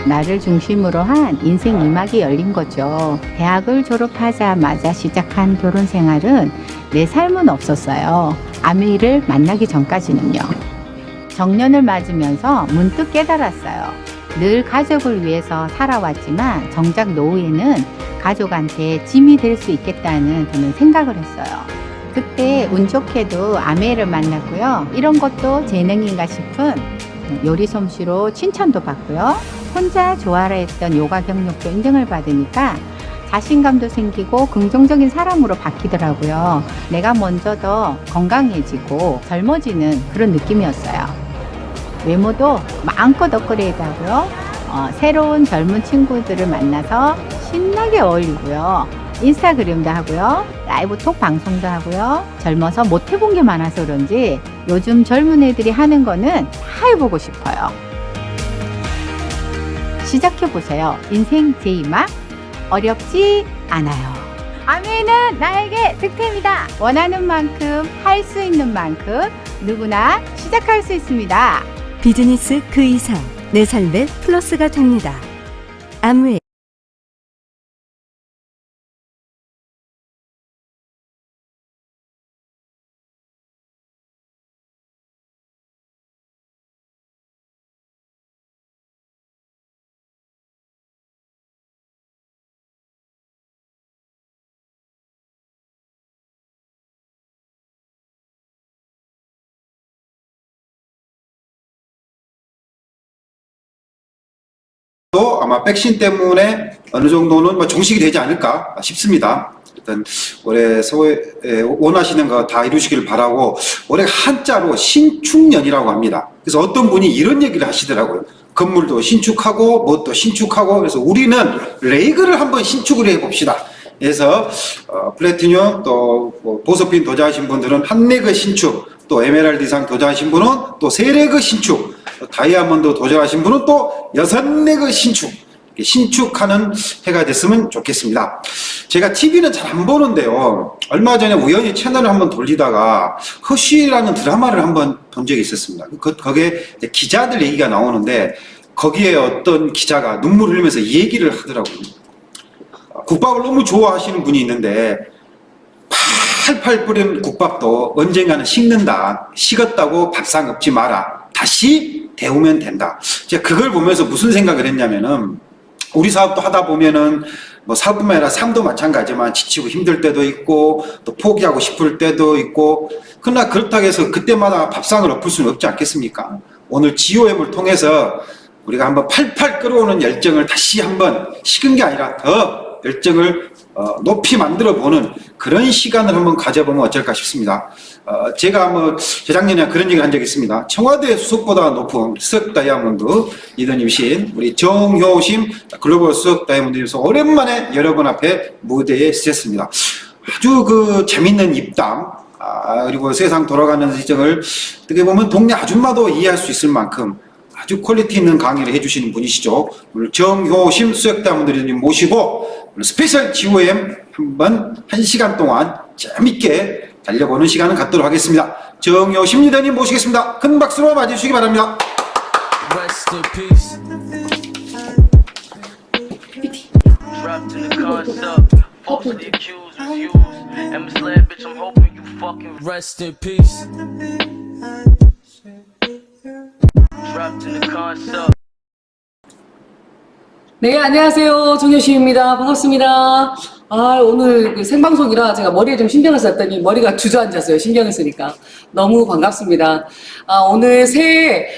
나를 중심으로 한 인생 2막이 열린 거죠. 대학을 졸업하자마자 시작한 결혼 생활은 내 삶은 없었어요. 아메이를 만나기 전까지는요. 정년을 맞으면서 문득 깨달았어요. 늘 가족을 위해서 살아왔지만 정작 노후에는 가족한테 짐이 될 수 있겠다는 저는 생각을 했어요. 그때 운 좋게도 아메이를 만났고요. 이런 것도 재능인가 싶은 요리 솜씨로 칭찬도 받고요. 혼자 좋아라 했던 요가 경력도 인정을 받으니까 자신감도 생기고 긍정적인 사람으로 바뀌더라고요. 내가 먼저 더 건강해지고 젊어지는 그런 느낌이었어요. 외모도 마음껏 업그레이드 하고요. 새로운 젊은 친구들을 만나서 신나게 어울리고요. 인스타그램도 하고요. 라이브 톡 방송도 하고요. 젊어서 못 해본 게 많아서 그런지 요즘 젊은 애들이 하는 거는 다 해보고 싶어요. 시작해보세요. 인생 제2막 어렵지 않아요. 아메이는 나에게 득템이다. 원하는 만큼 할 수 있는 만큼 누구나 시작할 수 있습니다. 비즈니스 그 이상 내 삶의 플러스가 됩니다. 아무에 아마 백신 때문에 어느 정도는 뭐 종식이 되지 않을까 싶습니다. 일단 올해 서울에 원하시는 거 다 이루시길 바라고, 올해 한자로 신축년이라고 합니다. 그래서 어떤 분이 이런 얘기를 하시더라고요. 건물도 신축하고 뭣도 신축하고, 그래서 우리는 레이그를 한번 신축을 해봅시다. 그래서 플래티늄 또 보석빈 도자하신 분들은 한 레그 신축, 또 에메랄드 이상 도자하신 분은 또 세 레그 신축, 다이아몬드 도전하신 분은 또 6레그 신축하는 해가 됐으면 좋겠습니다. 제가 TV는 잘 안 보는데요. 얼마 전에 우연히 채널을 한번 돌리다가 허쉬라는 드라마를 한번 본 적이 있었습니다. 거기에 기자들 얘기가 나오는데, 거기에 어떤 기자가 눈물 흘리면서 이 얘기를 하더라고요. 국밥을 너무 좋아하시는 분이 있는데 팔팔 끓인 국밥도 언젠가는 식는다. 식었다고 밥상 엎지 마라. 다시 데우면 된다. 제가 그걸 보면서 무슨 생각을 했냐면은, 우리 사업도 하다 보면은 뭐 사업뿐만 아니라 삶도 마찬가지지만 지치고 힘들 때도 있고 또 포기하고 싶을 때도 있고, 그러나 그렇다고 해서 그때마다 밥상을 엎을 수는 없지 않겠습니까? 오늘 GOM을 통해서 우리가 한번 팔팔 끓어오는 열정을 다시 한번, 식은 게 아니라 더 열정을 높이 만들어 보는 그런 시간을 한번 가져보면 어쩔까 싶습니다. 제가 뭐 재작년에 그런 얘기를 한 적이 있습니다. 청와대 수석보다 높은 수석 다이아몬드 리더님이신 우리 정효심 글로벌 수석 다이아몬드님께서 오랜만에 여러분 앞에 무대에 서셨습니다. 아주 재밌는 입담, 그리고 세상 돌아가는 일정을 어떻게 보면 동네 아줌마도 이해할 수 있을 만큼 아주 퀄리티 있는 강의를 해주시는 분이시죠. 오늘 정효심 수석 다이아몬드 리더님 모시고 오늘 스페셜 GOM 한번 1시간 동안 재밌게 달려보는 시간을 갖도록 하겠습니다. 정효심 리더님 모시겠습니다. 큰 박수로 맞이해주시기 바랍니다. Rest in peace. 네, 안녕하세요. 정효심입니다. 반갑습니다. 오늘 생방송이라 제가 머리에 좀 신경을 썼더니 머리가 주저앉았어요. 신경을 쓰니까. 너무 반갑습니다. 오늘 새해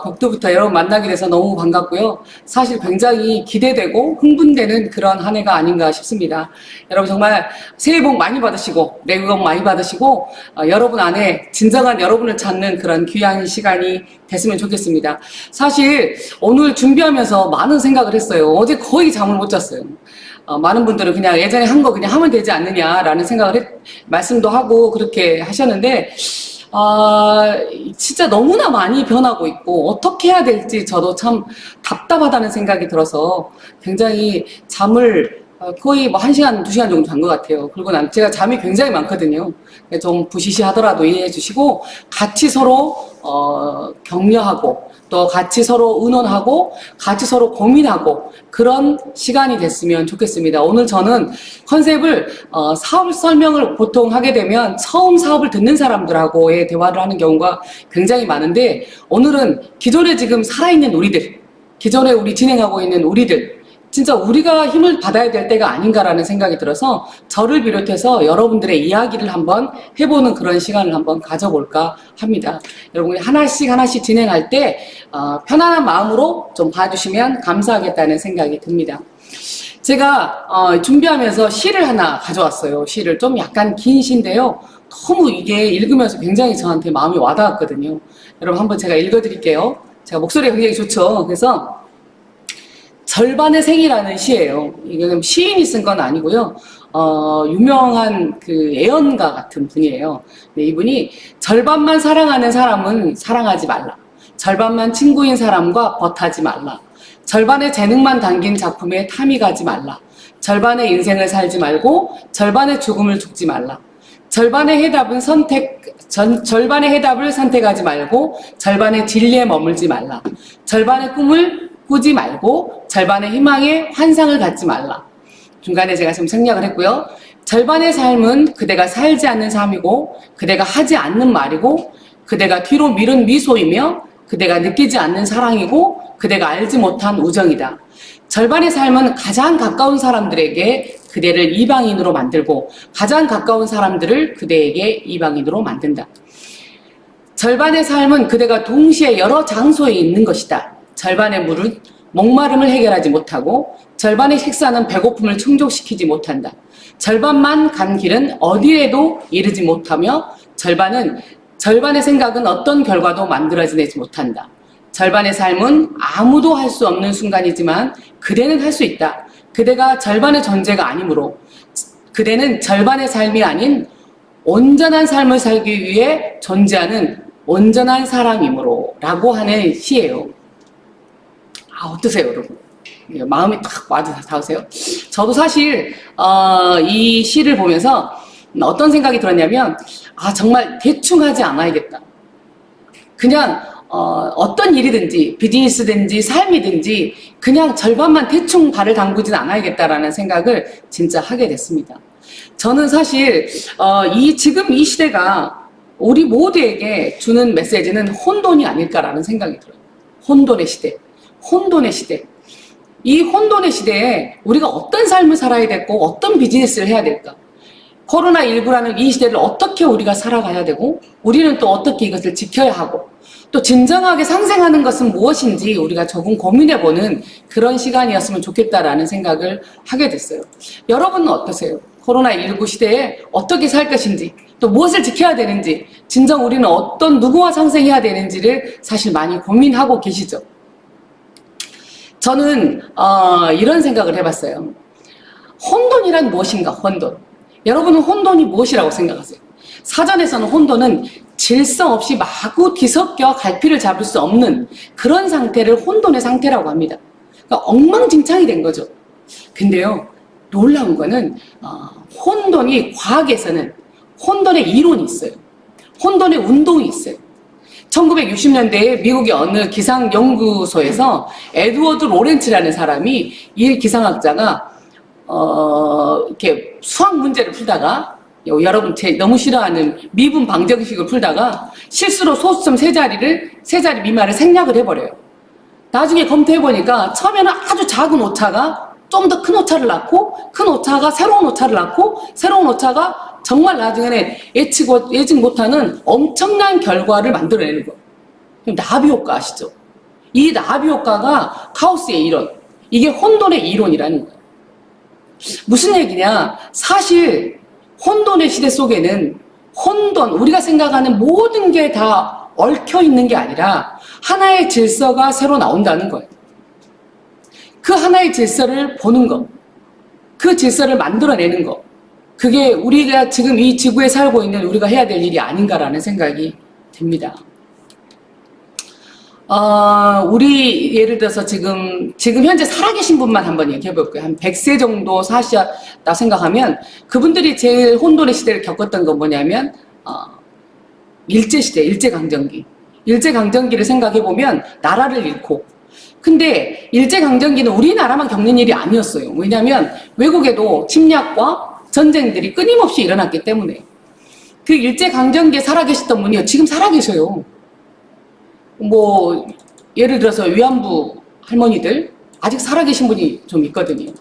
복도부터 여러분 만나게 돼서 너무 반갑고요. 사실 굉장히 기대되고 흥분되는 그런 한 해가 아닌가 싶습니다. 여러분 정말 새해 복 많이 받으시고 내복 많이 받으시고 여러분 안에 진정한 여러분을 찾는 그런 귀한 시간이 됐으면 좋겠습니다. 사실 오늘 준비하면서 많은 생각을 했어요. 어제 거의 잠을 못 잤어요. 많은 분들은 그냥 예전에 한 거 그냥 하면 되지 않느냐라는 생각을 말씀도 하고 그렇게 하셨는데, 진짜 너무나 많이 변하고 있고 어떻게 해야 될지 저도 참 답답하다는 생각이 들어서 굉장히 잠을 거의 뭐 1시간, 2시간 정도 잔 것 같아요. 그리고 제가 잠이 굉장히 많거든요. 좀 부시시하더라도 이해해 주시고 같이 서로 격려하고 또 같이 서로 의논하고 같이 서로 고민하고 그런 시간이 됐으면 좋겠습니다. 오늘 저는 컨셉을 사업 설명을 보통 하게 되면 처음 사업을 듣는 사람들하고의 대화를 하는 경우가 굉장히 많은데 오늘은 기존에 지금 살아있는 우리들, 기존에 우리 진행하고 있는 우리들 진짜 우리가 힘을 받아야 될 때가 아닌가라는 생각이 들어서 저를 비롯해서 여러분들의 이야기를 한번 해보는 그런 시간을 한번 가져볼까 합니다. 여러분이 하나씩 진행할 때 편안한 마음으로 좀 봐주시면 감사하겠다는 생각이 듭니다. 제가 준비하면서 시를 하나 가져왔어요. 시를 좀 약간 긴 시인데요. 너무 이게 읽으면서 굉장히 저한테 마음이 와닿았거든요. 여러분 한번 제가 읽어드릴게요. 제가 목소리가 굉장히 좋죠. 그래서 절반의 생이라는 시예요. 이거는 시인이 쓴 건 아니고요. 유명한 그 애언가 같은 분이에요. 네, 이분이 절반만 사랑하는 사람은 사랑하지 말라. 절반만 친구인 사람과 벗하지 말라. 절반의 재능만 담긴 작품에 탐이 가지 말라. 절반의 인생을 살지 말고 절반의 죽음을 죽지 말라. 절반의 해답을 선택하지 말고 절반의 진리에 머물지 말라. 절반의 꿈을 꾸지 말고 절반의 희망에 환상을 갖지 말라. 중간에 제가 좀 생략을 했고요. 절반의 삶은 그대가 살지 않는 삶이고 그대가 하지 않는 말이고 그대가 뒤로 미룬 미소이며 그대가 느끼지 않는 사랑이고 그대가 알지 못한 우정이다. 절반의 삶은 가장 가까운 사람들에게 그대를 이방인으로 만들고 가장 가까운 사람들을 그대에게 이방인으로 만든다. 절반의 삶은 그대가 동시에 여러 장소에 있는 것이다. 절반의 물은 목마름을 해결하지 못하고 절반의 식사는 배고픔을 충족시키지 못한다. 절반만 간 길은 어디에도 이르지 못하며 절반의 생각은 어떤 결과도 만들어내지 못한다. 절반의 삶은 아무도 할 수 없는 순간이지만 그대는 할 수 있다. 그대가 절반의 존재가 아니므로 그대는 절반의 삶이 아닌 온전한 삶을 살기 위해 존재하는 온전한 사람이므로 라고 하는 시예요. 어떠세요, 여러분? 마음이 딱 와닿으세요? 저도 사실 이 시를 보면서 어떤 생각이 들었냐면 정말 대충 하지 않아야겠다. 그냥 어떤 일이든지 비즈니스든지 삶이든지 그냥 절반만 대충 발을 담그진 않아야겠다라는 생각을 진짜 하게 됐습니다. 저는 사실 지금 이 시대가 우리 모두에게 주는 메시지는 혼돈이 아닐까라는 생각이 들어요. 혼돈의 시대. 혼돈의 시대. 이 혼돈의 시대에 우리가 어떤 삶을 살아야 되고 어떤 비즈니스를 해야 될까? 코로나19라는 이 시대를 어떻게 우리가 살아가야 되고 우리는 또 어떻게 이것을 지켜야 하고 또 진정하게 상생하는 것은 무엇인지 우리가 조금 고민해보는 그런 시간이었으면 좋겠다라는 생각을 하게 됐어요. 여러분은 어떠세요? 코로나19 시대에 어떻게 살 것인지 또 무엇을 지켜야 되는지 진정 우리는 어떤 누구와 상생해야 되는지를 사실 많이 고민하고 계시죠? 저는 이런 생각을 해봤어요. 혼돈이란 무엇인가? 혼돈. 여러분은 혼돈이 무엇이라고 생각하세요? 사전에서는 혼돈은 질서 없이 마구 뒤섞여 갈피를 잡을 수 없는 그런 상태를 혼돈의 상태라고 합니다. 그러니까 엉망진창이 된 거죠. 근데요, 놀라운 거는 혼돈이 과학에서는 혼돈의 이론이 있어요. 혼돈의 운동이 있어요. 1960년대에 미국의 어느 기상연구소에서 에드워드 로렌츠라는 사람이 이 기상학자가 이렇게 수학 문제를 풀다가 여러분 너무 싫어하는 미분 방정식을 풀다가 실수로 소수점 세 자리 미만을 생략을 해버려요. 나중에 검토해보니까 처음에는 아주 작은 오차가 좀 더 큰 오차를 낳고 큰 오차가 새로운 오차를 낳고 새로운 오차가 정말 나중에는 예측 못하는 엄청난 결과를 만들어내는 거예요. 나비 효과 아시죠? 이 나비 효과가 카오스의 이론, 이게 혼돈의 이론이라는 거예요. 무슨 얘기냐? 사실 혼돈의 시대 속에는 우리가 생각하는 모든 게 다 얽혀 있는 게 아니라 하나의 질서가 새로 나온다는 거예요. 그 하나의 질서를 보는 것, 그 질서를 만들어내는 것, 그게 우리가 지금 이 지구에 살고 있는 우리가 해야 될 일이 아닌가라는 생각이 듭니다. 우리 예를 들어서 지금 현재 살아계신 분만 한번 얘기해 볼게요. 한 100세 정도 사셨다 생각하면 그분들이 제일 혼돈의 시대를 겪었던 건 뭐냐면 일제시대, 일제강점기. 일제강점기를 생각해보면 나라를 잃고, 근데 일제강점기는 우리나라만 겪는 일이 아니었어요. 왜냐하면 외국에도 침략과 전쟁들이 끊임없이 일어났기 때문에. 그 일제강점기에 살아계셨던 분이요, 지금 살아계셔요. 뭐 예를 들어서 위안부 할머니들 아직 살아계신 분이 좀 있거든요.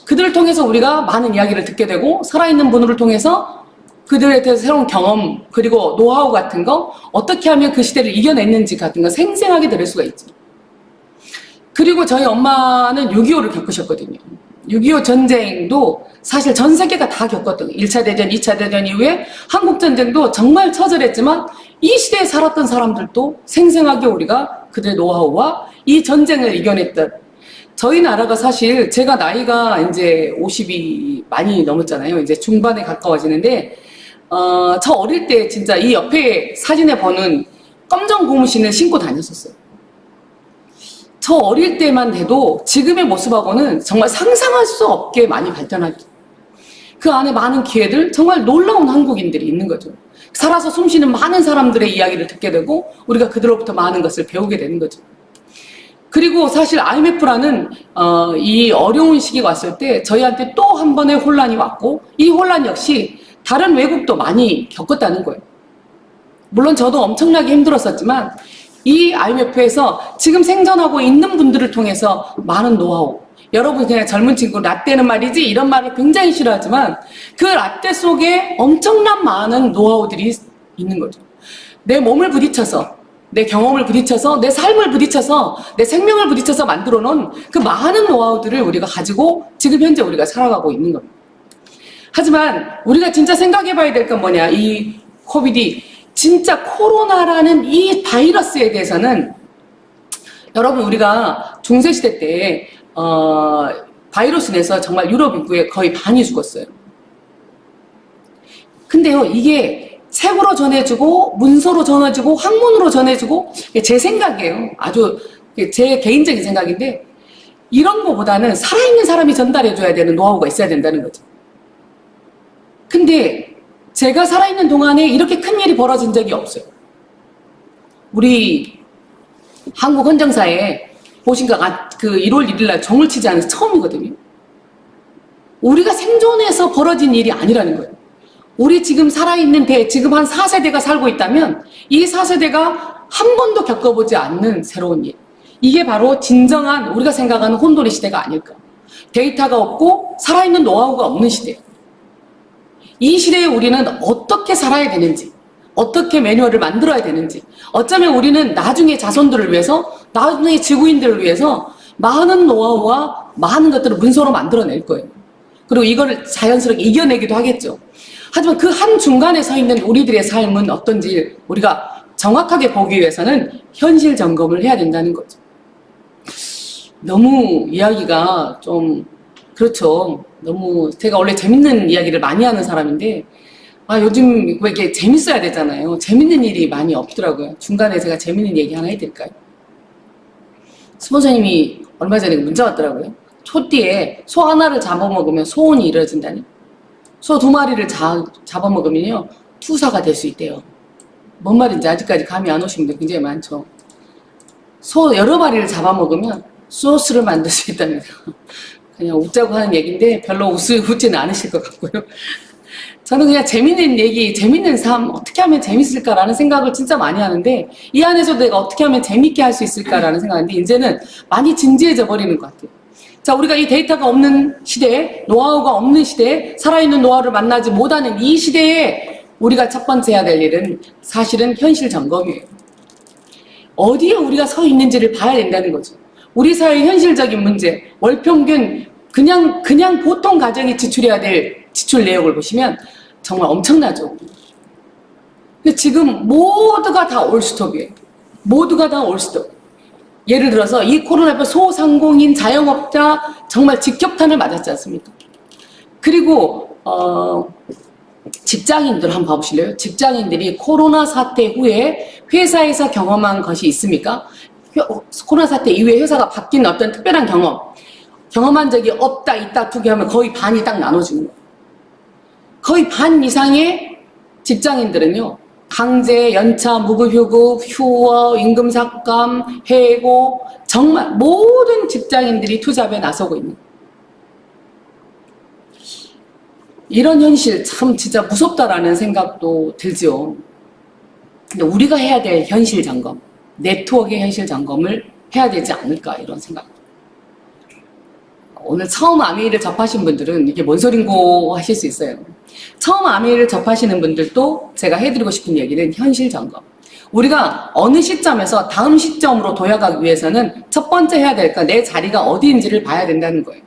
그들을 통해서 우리가 많은 이야기를 듣게 되고, 살아있는 분들을 통해서 그들에 대해서 새로운 경험, 그리고 노하우 같은 거, 어떻게 하면 그 시대를 이겨냈는지 같은 거 생생하게 들을 수가 있죠. 그리고 저희 엄마는 6.25를 겪으셨거든요. 6.25 전쟁도 사실 전 세계가 다 겪었던, 1차 대전, 2차 대전 이후에 한국 전쟁도 정말 처절했지만, 이 시대에 살았던 사람들도 생생하게 우리가 그들의 노하우와 이 전쟁을 이겨냈던, 저희 나라가 사실 제가 나이가 이제 50이 많이 넘었잖아요. 이제 중반에 가까워지는데, 저 어릴 때 진짜 이 옆에 사진에 보는 검정 고무신을 신고 다녔었어요. 저 어릴 때만 해도 지금의 모습하고는 정말 상상할 수 없게 많이 발전하죠. 그 안에 많은 기회들, 정말 놀라운 한국인들이 있는 거죠. 살아서 숨쉬는 많은 사람들의 이야기를 듣게 되고 우리가 그들로부터 많은 것을 배우게 되는 거죠. 그리고 사실 IMF라는 이 어려운 시기가 왔을 때 저희한테 또 한 번의 혼란이 왔고, 이 혼란 역시 다른 외국도 많이 겪었다는 거예요. 물론 저도 엄청나게 힘들었었지만 이 IMF에서 지금 생존하고 있는 분들을 통해서 많은 노하우, 여러분 그냥 젊은 친구 라떼는 말이지 이런 말을 굉장히 싫어하지만 그 라떼 속에 엄청난 많은 노하우들이 있는 거죠. 내 몸을 부딪혀서, 내 경험을 부딪혀서, 내 삶을 부딪혀서, 내 생명을 부딪혀서 만들어 놓은 그 많은 노하우들을 우리가 가지고 지금 현재 우리가 살아가고 있는 겁니다. 하지만 우리가 진짜 생각해 봐야 될 건 뭐냐, 이 코비디, 진짜 코로나라는 이 바이러스에 대해서는 여러분 우리가 중세시대 때 바이러스 인해서 정말 유럽 인구의 거의 반이 죽었어요. 근데요, 이게 책으로 전해주고 문서로 전해주고 학문으로 전해주고, 제 생각이에요. 아주 제 개인적인 생각인데, 이런 거보다는 살아있는 사람이 전달해줘야 되는 노하우가 있어야 된다는 거죠. 근데 제가 살아있는 동안에 이렇게 큰 일이 벌어진 적이 없어요. 우리 한국 헌정사에 보신가, 그 1월 1일 날 정을 치지 않은 처음이거든요. 우리가 생존해서 벌어진 일이 아니라는 거예요. 우리 지금 살아있는 지금 한 4세대가 살고 있다면 이 4세대가 한 번도 겪어보지 않는 새로운 일. 이게 바로 진정한 우리가 생각하는 혼돈의 시대가 아닐까. 데이터가 없고 살아있는 노하우가 없는 시대. 이 시대에 우리는 어떻게 살아야 되는지, 어떻게 매뉴얼을 만들어야 되는지, 어쩌면 우리는 나중에 자손들을 위해서, 나중에 지구인들을 위해서 많은 노하우와 많은 것들을 문서로 만들어낼 거예요. 그리고 이거를 자연스럽게 이겨내기도 하겠죠. 하지만 그 한 중간에 서 있는 우리들의 삶은 어떤지 우리가 정확하게 보기 위해서는 현실 점검을 해야 된다는 거죠. 너무 이야기가 좀 그렇죠. 너무 제가 원래 재밌는 이야기를 많이 하는 사람인데 요즘 왜 이게 재밌어야 되잖아요. 재밌는 일이 많이 없더라고요. 중간에 제가 재밌는 얘기 하나 해드릴까요? 스폰서님이 얼마 전에 문자 왔더라고요. 소띠에 소 하나를 잡아먹으면 소원이 이루어진다니. 소 2마리를 잡아먹으면요 투사가 될 수 있대요. 뭔 말인지 아직까지 감이 안 오신 분들 굉장히 많죠. 소 여러 마리를 잡아먹으면 소스를 만들 수 있답니다. 그냥 웃자고 하는 얘기인데 별로 웃지는 않으실 것 같고요. 저는 그냥 재밌는 얘기, 재밌는 삶, 어떻게 하면 재밌을까라는 생각을 진짜 많이 하는데, 이 안에서 내가 어떻게 하면 재밌게 할 수 있을까라는 생각인데, 이제는 많이 진지해져 버리는 것 같아요. 자, 우리가 이 데이터가 없는 시대에, 노하우가 없는 시대에, 살아있는 노하우를 만나지 못하는 이 시대에 우리가 첫 번째 해야 될 일은 사실은 현실 점검이에요. 어디에 우리가 서 있는지를 봐야 된다는 거죠. 우리 사회의 현실적인 문제, 월평균 그냥 보통 가정이 지출해야 될 지출 내역을 보시면 정말 엄청나죠. 근데 지금 모두가 다 올스톱이에요. 모두가 다 올스톱. 예를 들어서 이 코로나19 소상공인 자영업자 정말 직격탄을 맞았지 않습니까? 그리고 직장인들 한번 봐보실래요? 직장인들이 코로나 사태 후에 회사에서 경험한 것이 있습니까? 코로나 사태 이후에 회사가 바뀐 어떤 특별한 경험한 적이 없다, 있다, 두 개 하면 거의 반이 딱 나눠지는 거예요. 거의 반 이상의 직장인들은요, 강제, 연차, 무급휴급, 휴업, 임금 삭감, 해고, 정말 모든 직장인들이 투잡에 나서고 있는 이런 현실 참 진짜 무섭다라는 생각도 들죠. 근데 우리가 해야 될 현실 점검, 네트워크의 현실 점검을 해야 되지 않을까 이런 생각. 오늘 처음 아메이를 접하신 분들은 이게 뭔 소린고 하실 수 있어요. 처음 아메이를 접하시는 분들도 제가 해드리고 싶은 얘기는 현실 점검. 우리가 어느 시점에서 다음 시점으로 도약하기 위해서는 첫 번째 해야 될까 내 자리가 어디인지를 봐야 된다는 거예요.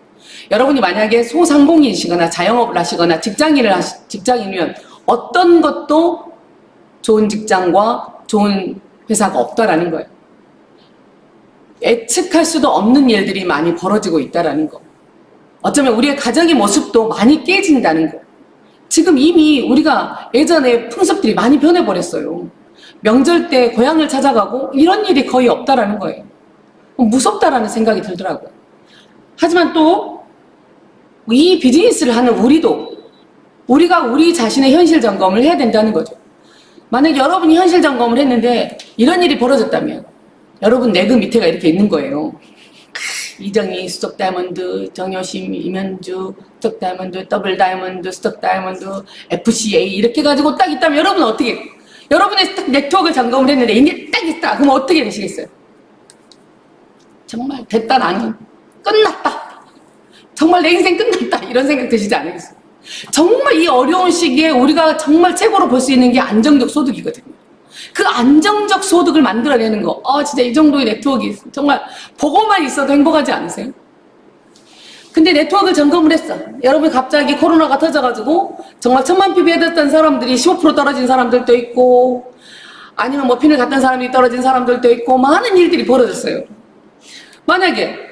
여러분이 만약에 소상공인이시거나 자영업을 하시거나 직장인이면 어떤 것도 좋은 직장과 좋은 회사가 없다라는 거예요. 예측할 수도 없는 일들이 많이 벌어지고 있다라는 거. 어쩌면 우리의 가정의 모습도 많이 깨진다는 거. 지금 이미 우리가 예전에 풍습들이 많이 변해버렸어요. 명절 때 고향을 찾아가고 이런 일이 거의 없다라는 거예요. 무섭다라는 생각이 들더라고요. 하지만 또 이 비즈니스를 하는 우리가 우리 자신의 현실 점검을 해야 된다는 거죠. 만약 여러분이 현실 점검을 했는데 이런 일이 벌어졌다면 여러분 내그 밑에가 이렇게 있는 거예요. 이정희, 수석 다이아몬드, 정여심, 이면주, 수석 다이아몬드, 더블 다이아몬드, 수석 다이아몬드, FCA 이렇게 가지고 딱 있다면 여러분은 어떻게 여러분의 딱 네트워크 점검을 했는데 이게 딱 있다. 그럼 어떻게 되시겠어요? 정말 됐다 나는 끝났다. 정말 내 인생 끝났다. 이런 생각 드시지 않으겠어요? 정말 이 어려운 시기에 우리가 정말 최고로 볼 수 있는 게 안정적 소득이거든요. 그 안정적 소득을 만들어내는 거. 진짜 이 정도의 네트워크 정말 보고만 있어도 행복하지 않으세요? 근데 네트워크 점검을 했어. 여러분 갑자기 코로나가 터져가지고 정말 1000만 PB 해뒀던 사람들이 15% 떨어진 사람들도 있고 아니면 뭐 핀을 갔던 사람이 떨어진 사람들도 있고 많은 일들이 벌어졌어요. 만약에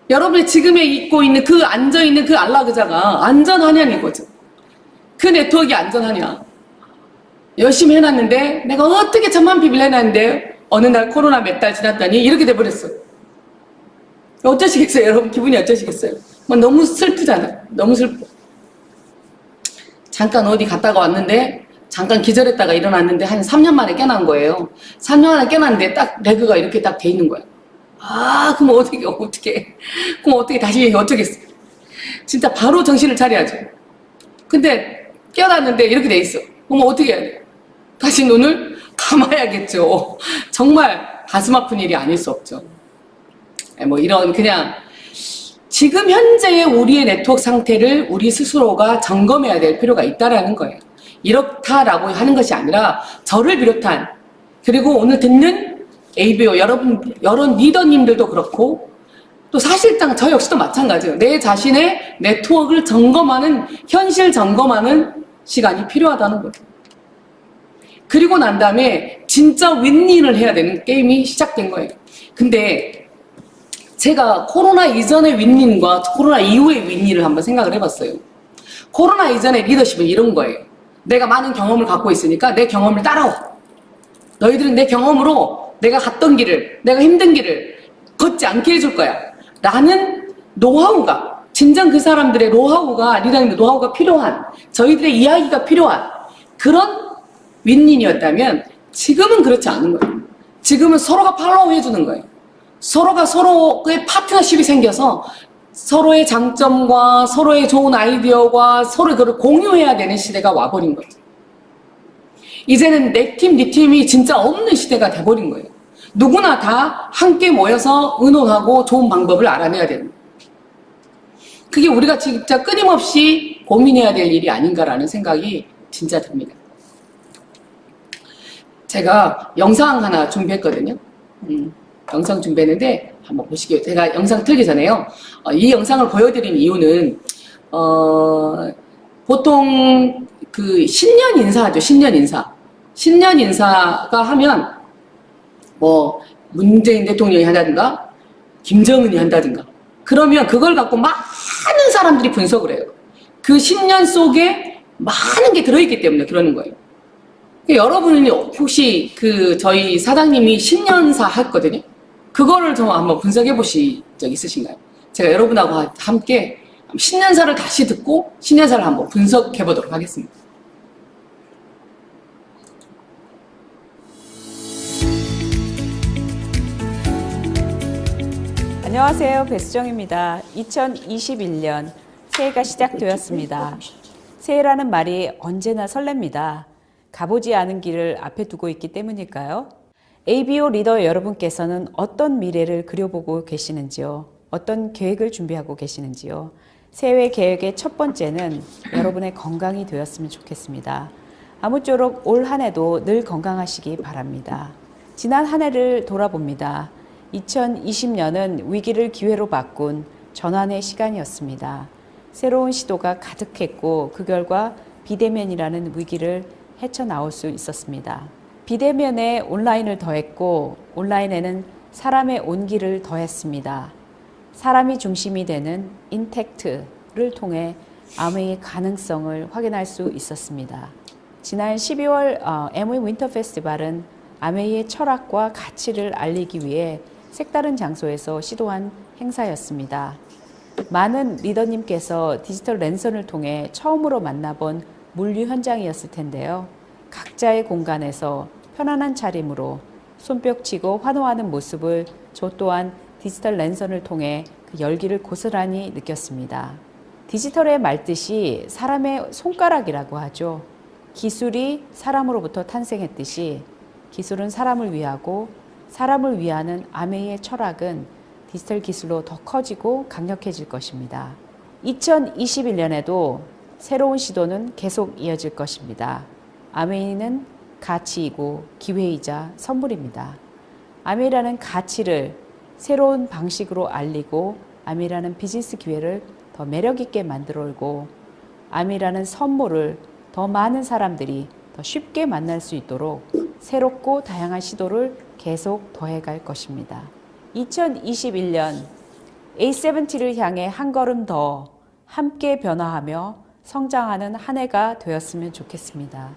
여러분이 지금에 있고 있는 그 앉아있는 그 안락의자가 안전하냐는 거죠. 그 네트워크가 안전하냐. 열심히 해놨는데 내가 어떻게 1000만 PB를 해놨는데 어느 날 코로나 몇 달 지났더니 이렇게 돼버렸어. 어쩌시겠어요? 여러분 기분이 어쩌시겠어요? 너무 슬프잖아요. 너무 슬퍼. 잠깐 어디 갔다가 왔는데 잠깐 기절했다가 일어났는데 한 3년 만에 깨난 거예요. 3년 만에 깨났는데 딱 레그가 이렇게 딱 돼 있는 거야. 그럼 어떻게 그럼 어떻게 다시 어쩌겠어. 진짜 바로 정신을 차려야죠. 근데 깨어났는데 이렇게 돼 있어. 그럼 어떻게 해야 돼? 다시 눈을 감아야겠죠. 정말 가슴 아픈 일이 아닐 수 없죠. 뭐 이런 그냥 지금 현재의 우리의 네트워크 상태를 우리 스스로가 점검해야 될 필요가 있다라는 거예요. 이렇다라고 하는 것이 아니라 저를 비롯한 그리고 오늘 듣는 ABO 여러 리더님들도 그렇고 또 사실상 저 역시도 마찬가지예요. 내 자신의 네트워크를 점검하는 현실 점검하는 시간이 필요하다는 거예요. 그리고 난 다음에 진짜 윈윈을 해야 되는 게임이 시작된 거예요. 근데 제가 코로나 이전의 윈윈과 코로나 이후의 윈윈을 한번 생각을 해봤어요. 코로나 이전의 리더십은 이런 거예요. 내가 많은 경험을 갖고 있으니까 내 경험을 따라와. 너희들은 내 경험으로 내가 갔던 길을, 내가 힘든 길을 걷지 않게 해줄 거야. 라는 노하우가, 진정 그 사람들의 노하우가, 리더님의 노하우가 필요한, 저희들의 이야기가 필요한 그런 윈윈이었다면 지금은 그렇지 않은 거예요. 지금은 서로가 팔로우 해주는 거예요. 서로가 서로의 파트너십이 생겨서 서로의 장점과 서로의 좋은 아이디어와 서로 그걸 공유해야 되는 시대가 와버린 거죠. 이제는 내 팀, 네 팀이 진짜 없는 시대가 돼버린 거예요. 누구나 다 함께 모여서 의논하고 좋은 방법을 알아내야 되는 거예요. 그게 우리가 진짜 끊임없이 고민해야 될 일이 아닌가라는 생각이 진짜 듭니다. 제가 영상 하나 준비했거든요. 영상 준비했는데 한번 보시게요. 제가 영상 틀기 전에요. 이 영상을 보여드린 이유는 보통 그 신년 인사하죠. 신년 인사. 신년 인사가 하면 뭐 문재인 대통령이 한다든가 김정은이 한다든가 그러면 그걸 갖고 많은 사람들이 분석을 해요. 그 신년 속에 많은 게 들어있기 때문에 그러는 거예요. 여러분이 혹시 그 저희 사장님이 신년사 했거든요. 그거를 좀 한번 분석해 보신 적 있으신가요? 제가 여러분하고 함께 신년사를 다시 듣고 신년사를 한번 분석해 보도록 하겠습니다. 안녕하세요. 배수정입니다. 2021년 새해가 시작되었습니다. 새해라는 말이 언제나 설렙니다. 가보지 않은 길을 앞에 두고 있기 때문일까요? ABO 리더 여러분께서는 어떤 미래를 그려보고 계시는지요? 어떤 계획을 준비하고 계시는지요? 새해 계획의 첫 번째는 여러분의 건강이 되었으면 좋겠습니다. 아무쪼록 올 한 해도 늘 건강하시기 바랍니다. 지난 한 해를 돌아봅니다. 2020년은 위기를 기회로 바꾼 전환의 시간이었습니다. 새로운 시도가 가득했고 그 결과 비대면이라는 위기를 헤쳐나올 수 있었습니다. 비대면에 온라인을 더했고 온라인에는 사람의 온기를 더했습니다. 사람이 중심이 되는 인텍트를 통해 아메이의 가능성을 확인할 수 있었습니다. 지난 12월 아메이 윈터 페스티벌은 아메이의 철학과 가치를 알리기 위해 색다른 장소에서 시도한 행사였습니다. 많은 리더님께서 디지털 랜선을 통해 처음으로 만나본 물류 현장이었을 텐데요. 각자의 공간에서 편안한 차림으로 손뼉치고 환호하는 모습을 저 또한 디지털 랜선을 통해 그 열기를 고스란히 느꼈습니다. 디지털의 말뜻이 사람의 손가락이라고 하죠. 기술이 사람으로부터 탄생했듯이 기술은 사람을 위하고 사람을 위하는 아메이의 철학은 디지털 기술로 더 커지고 강력해질 것입니다. 2021년에도 새로운 시도는 계속 이어질 것입니다. 아메이는 가치이고 기회이자 선물입니다. 아메이라는 가치를 새로운 방식으로 알리고 아메이라는 비즈니스 기회를 더 매력있게 만들어오고 아메이라는 선물을 더 많은 사람들이 더 쉽게 만날 수 있도록 새롭고 다양한 시도를 계속 더해갈 것입니다. 2021년 A70를 향해 한 걸음 더 함께 변화하며 성장하는 한 해가 되었으면 좋겠습니다.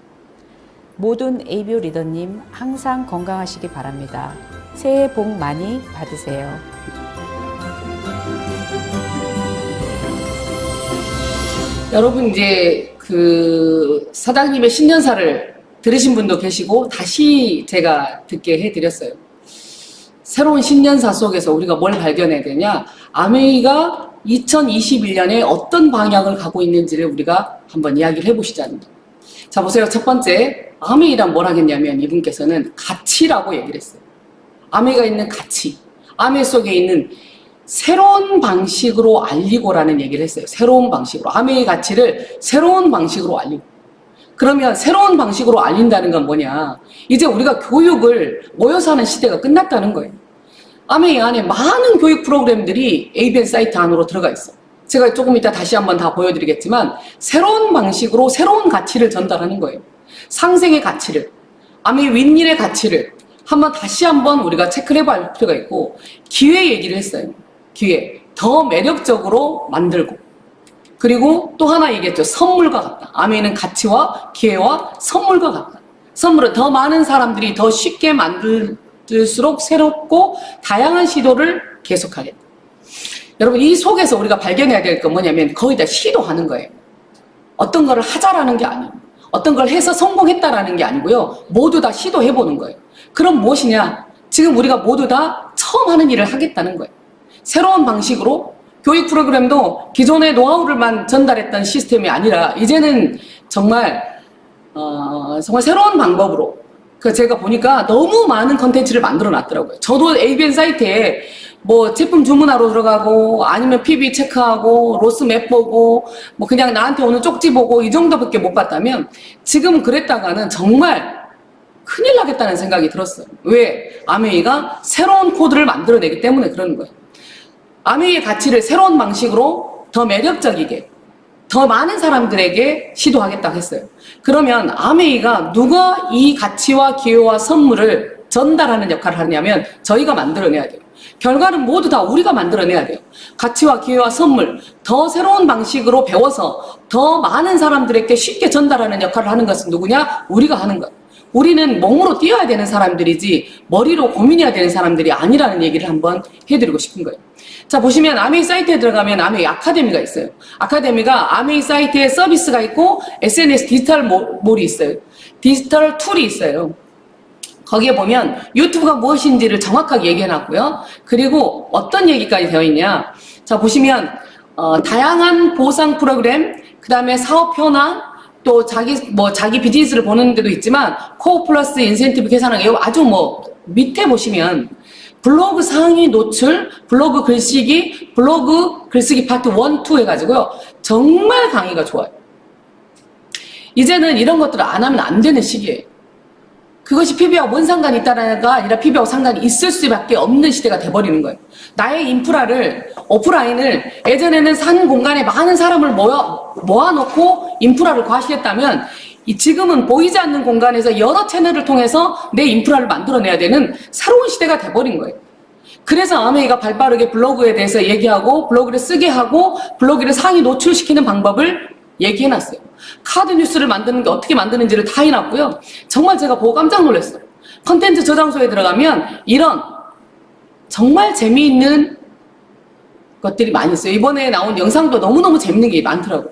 모든 ABO 리더님 항상 건강하시기 바랍니다. 새해 복 많이 받으세요. 여러분 이제 그 사장님의 신년사를 들으신 분도 계시고 다시 제가 듣게 해드렸어요. 새로운 신년사 속에서 우리가 뭘 발견해야 되냐? 아메이가 2021년에 어떤 방향을 가고 있는지를 우리가 한번 이야기를 해보시자는 거예요. 자 보세요. 첫 번째 아메이란 뭘 하겠냐면 이분께서는 가치라고 얘기를 했어요. 아메이가 있는 가치, 아메이 속에 있는 새로운 방식으로 알리고라는 얘기를 했어요. 새로운 방식으로. 아메이 가치를 새로운 방식으로 알리고. 그러면 새로운 방식으로 알린다는 건 뭐냐? 이제 우리가 교육을 모여서 하는 시대가 끝났다는 거예요. 아메이 안에 많은 교육 프로그램들이 ABN 사이트 안으로 들어가 있어. 제가 조금 이따 다시 한번 다 보여드리겠지만 새로운 방식으로 새로운 가치를 전달하는 거예요. 상생의 가치를, 아메이 윈일의 가치를 다시 한번 우리가 체크를 해볼 필요가 있고 기회 얘기를 했어요. 기회. 더 매력적으로 만들고 그리고 또 하나 얘기했죠. 선물과 같다. 아메이는 가치와 기회와 선물과 같다. 선물은 더 많은 사람들이 더 쉽게 만들수록 새롭고 다양한 시도를 계속하겠다. 여러분 이 속에서 우리가 발견해야 될 건 뭐냐면 거의 다 시도하는 거예요. 어떤 거를 하자라는 게 아니에요. 어떤 걸 해서 성공했다라는 게 아니고요. 모두 다 시도해보는 거예요. 그럼 무엇이냐? 지금 우리가 모두 다 처음 하는 일을 하겠다는 거예요. 새로운 방식으로 교육 프로그램도 기존의 노하우를만 전달했던 시스템이 아니라 이제는 정말 새로운 방법으로 제가 보니까 너무 많은 컨텐츠를 만들어 놨더라고요. 저도 ABN 사이트에 뭐 제품 주문하러 들어가고 아니면 PB 체크하고 로스맵 보고 뭐 그냥 나한테 오는 쪽지 보고 이 정도밖에 못 봤다면 지금 그랬다가는 정말 큰일 나겠다는 생각이 들었어요. 왜? 아메이가 새로운 코드를 만들어내기 때문에 그러는 거예요. 아메이의 가치를 새로운 방식으로 더 매력적이게 더 많은 사람들에게 시도하겠다고 했어요. 그러면 아메이가 누가 이 가치와 기회와 선물을 전달하는 역할을 하냐면 저희가 만들어내야 돼요. 결과는 모두 다 우리가 만들어내야 돼요. 가치와 기회와 선물, 더 새로운 방식으로 배워서 더 많은 사람들에게 쉽게 전달하는 역할을 하는 것은 누구냐? 우리가 하는 것. 우리는 몸으로 뛰어야 되는 사람들이지 머리로 고민해야 되는 사람들이 아니라는 얘기를 한번 해드리고 싶은 거예요. 자 보시면 아메이 사이트에 들어가면 아메이 아카데미가 있어요. 아카데미가 아메이 사이트에 서비스가 있고 SNS 디지털 몰이 있어요. 디지털 툴이 있어요. 거기에 보면 유튜브가 무엇인지를 정확하게 얘기해놨고요. 그리고 어떤 얘기까지 되어 있냐. 자, 보시면, 다양한 보상 프로그램, 그 다음에 사업 현황, 또 자기 비즈니스를 보는 데도 있지만, 코어 플러스 인센티브 계산하기, 아주 밑에 보시면, 블로그 상위 노출, 블로그 글쓰기 파트 1, 2 해가지고요. 정말 강의가 좋아요. 이제는 이런 것들을 안 하면 안 되는 시기예요. 그것이 PB하고 뭔 상관이 있다라가 아니라 PB하고 상관이 있을 수밖에 없는 시대가 돼버리는 거예요. 나의 인프라를, 오프라인을 예전에는 산 공간에 많은 사람을 모아놓고 인프라를 과시했다면 지금은 보이지 않는 공간에서 여러 채널을 통해서 내 인프라를 만들어내야 되는 새로운 시대가 돼버린 거예요. 그래서 아메이가 발빠르게 블로그에 대해서 얘기하고 블로그를 쓰게 하고 블로그를 상위 노출시키는 방법을 얘기해놨어요. 카드 뉴스를 만드는 게 어떻게 만드는지를 다 해놨고요. 정말 제가 보고 깜짝 놀랐어요. 컨텐츠 저장소에 들어가면 이런 정말 재미있는 것들이 많이 있어요. 이번에 나온 영상도 너무너무 재밌는 게 많더라고요.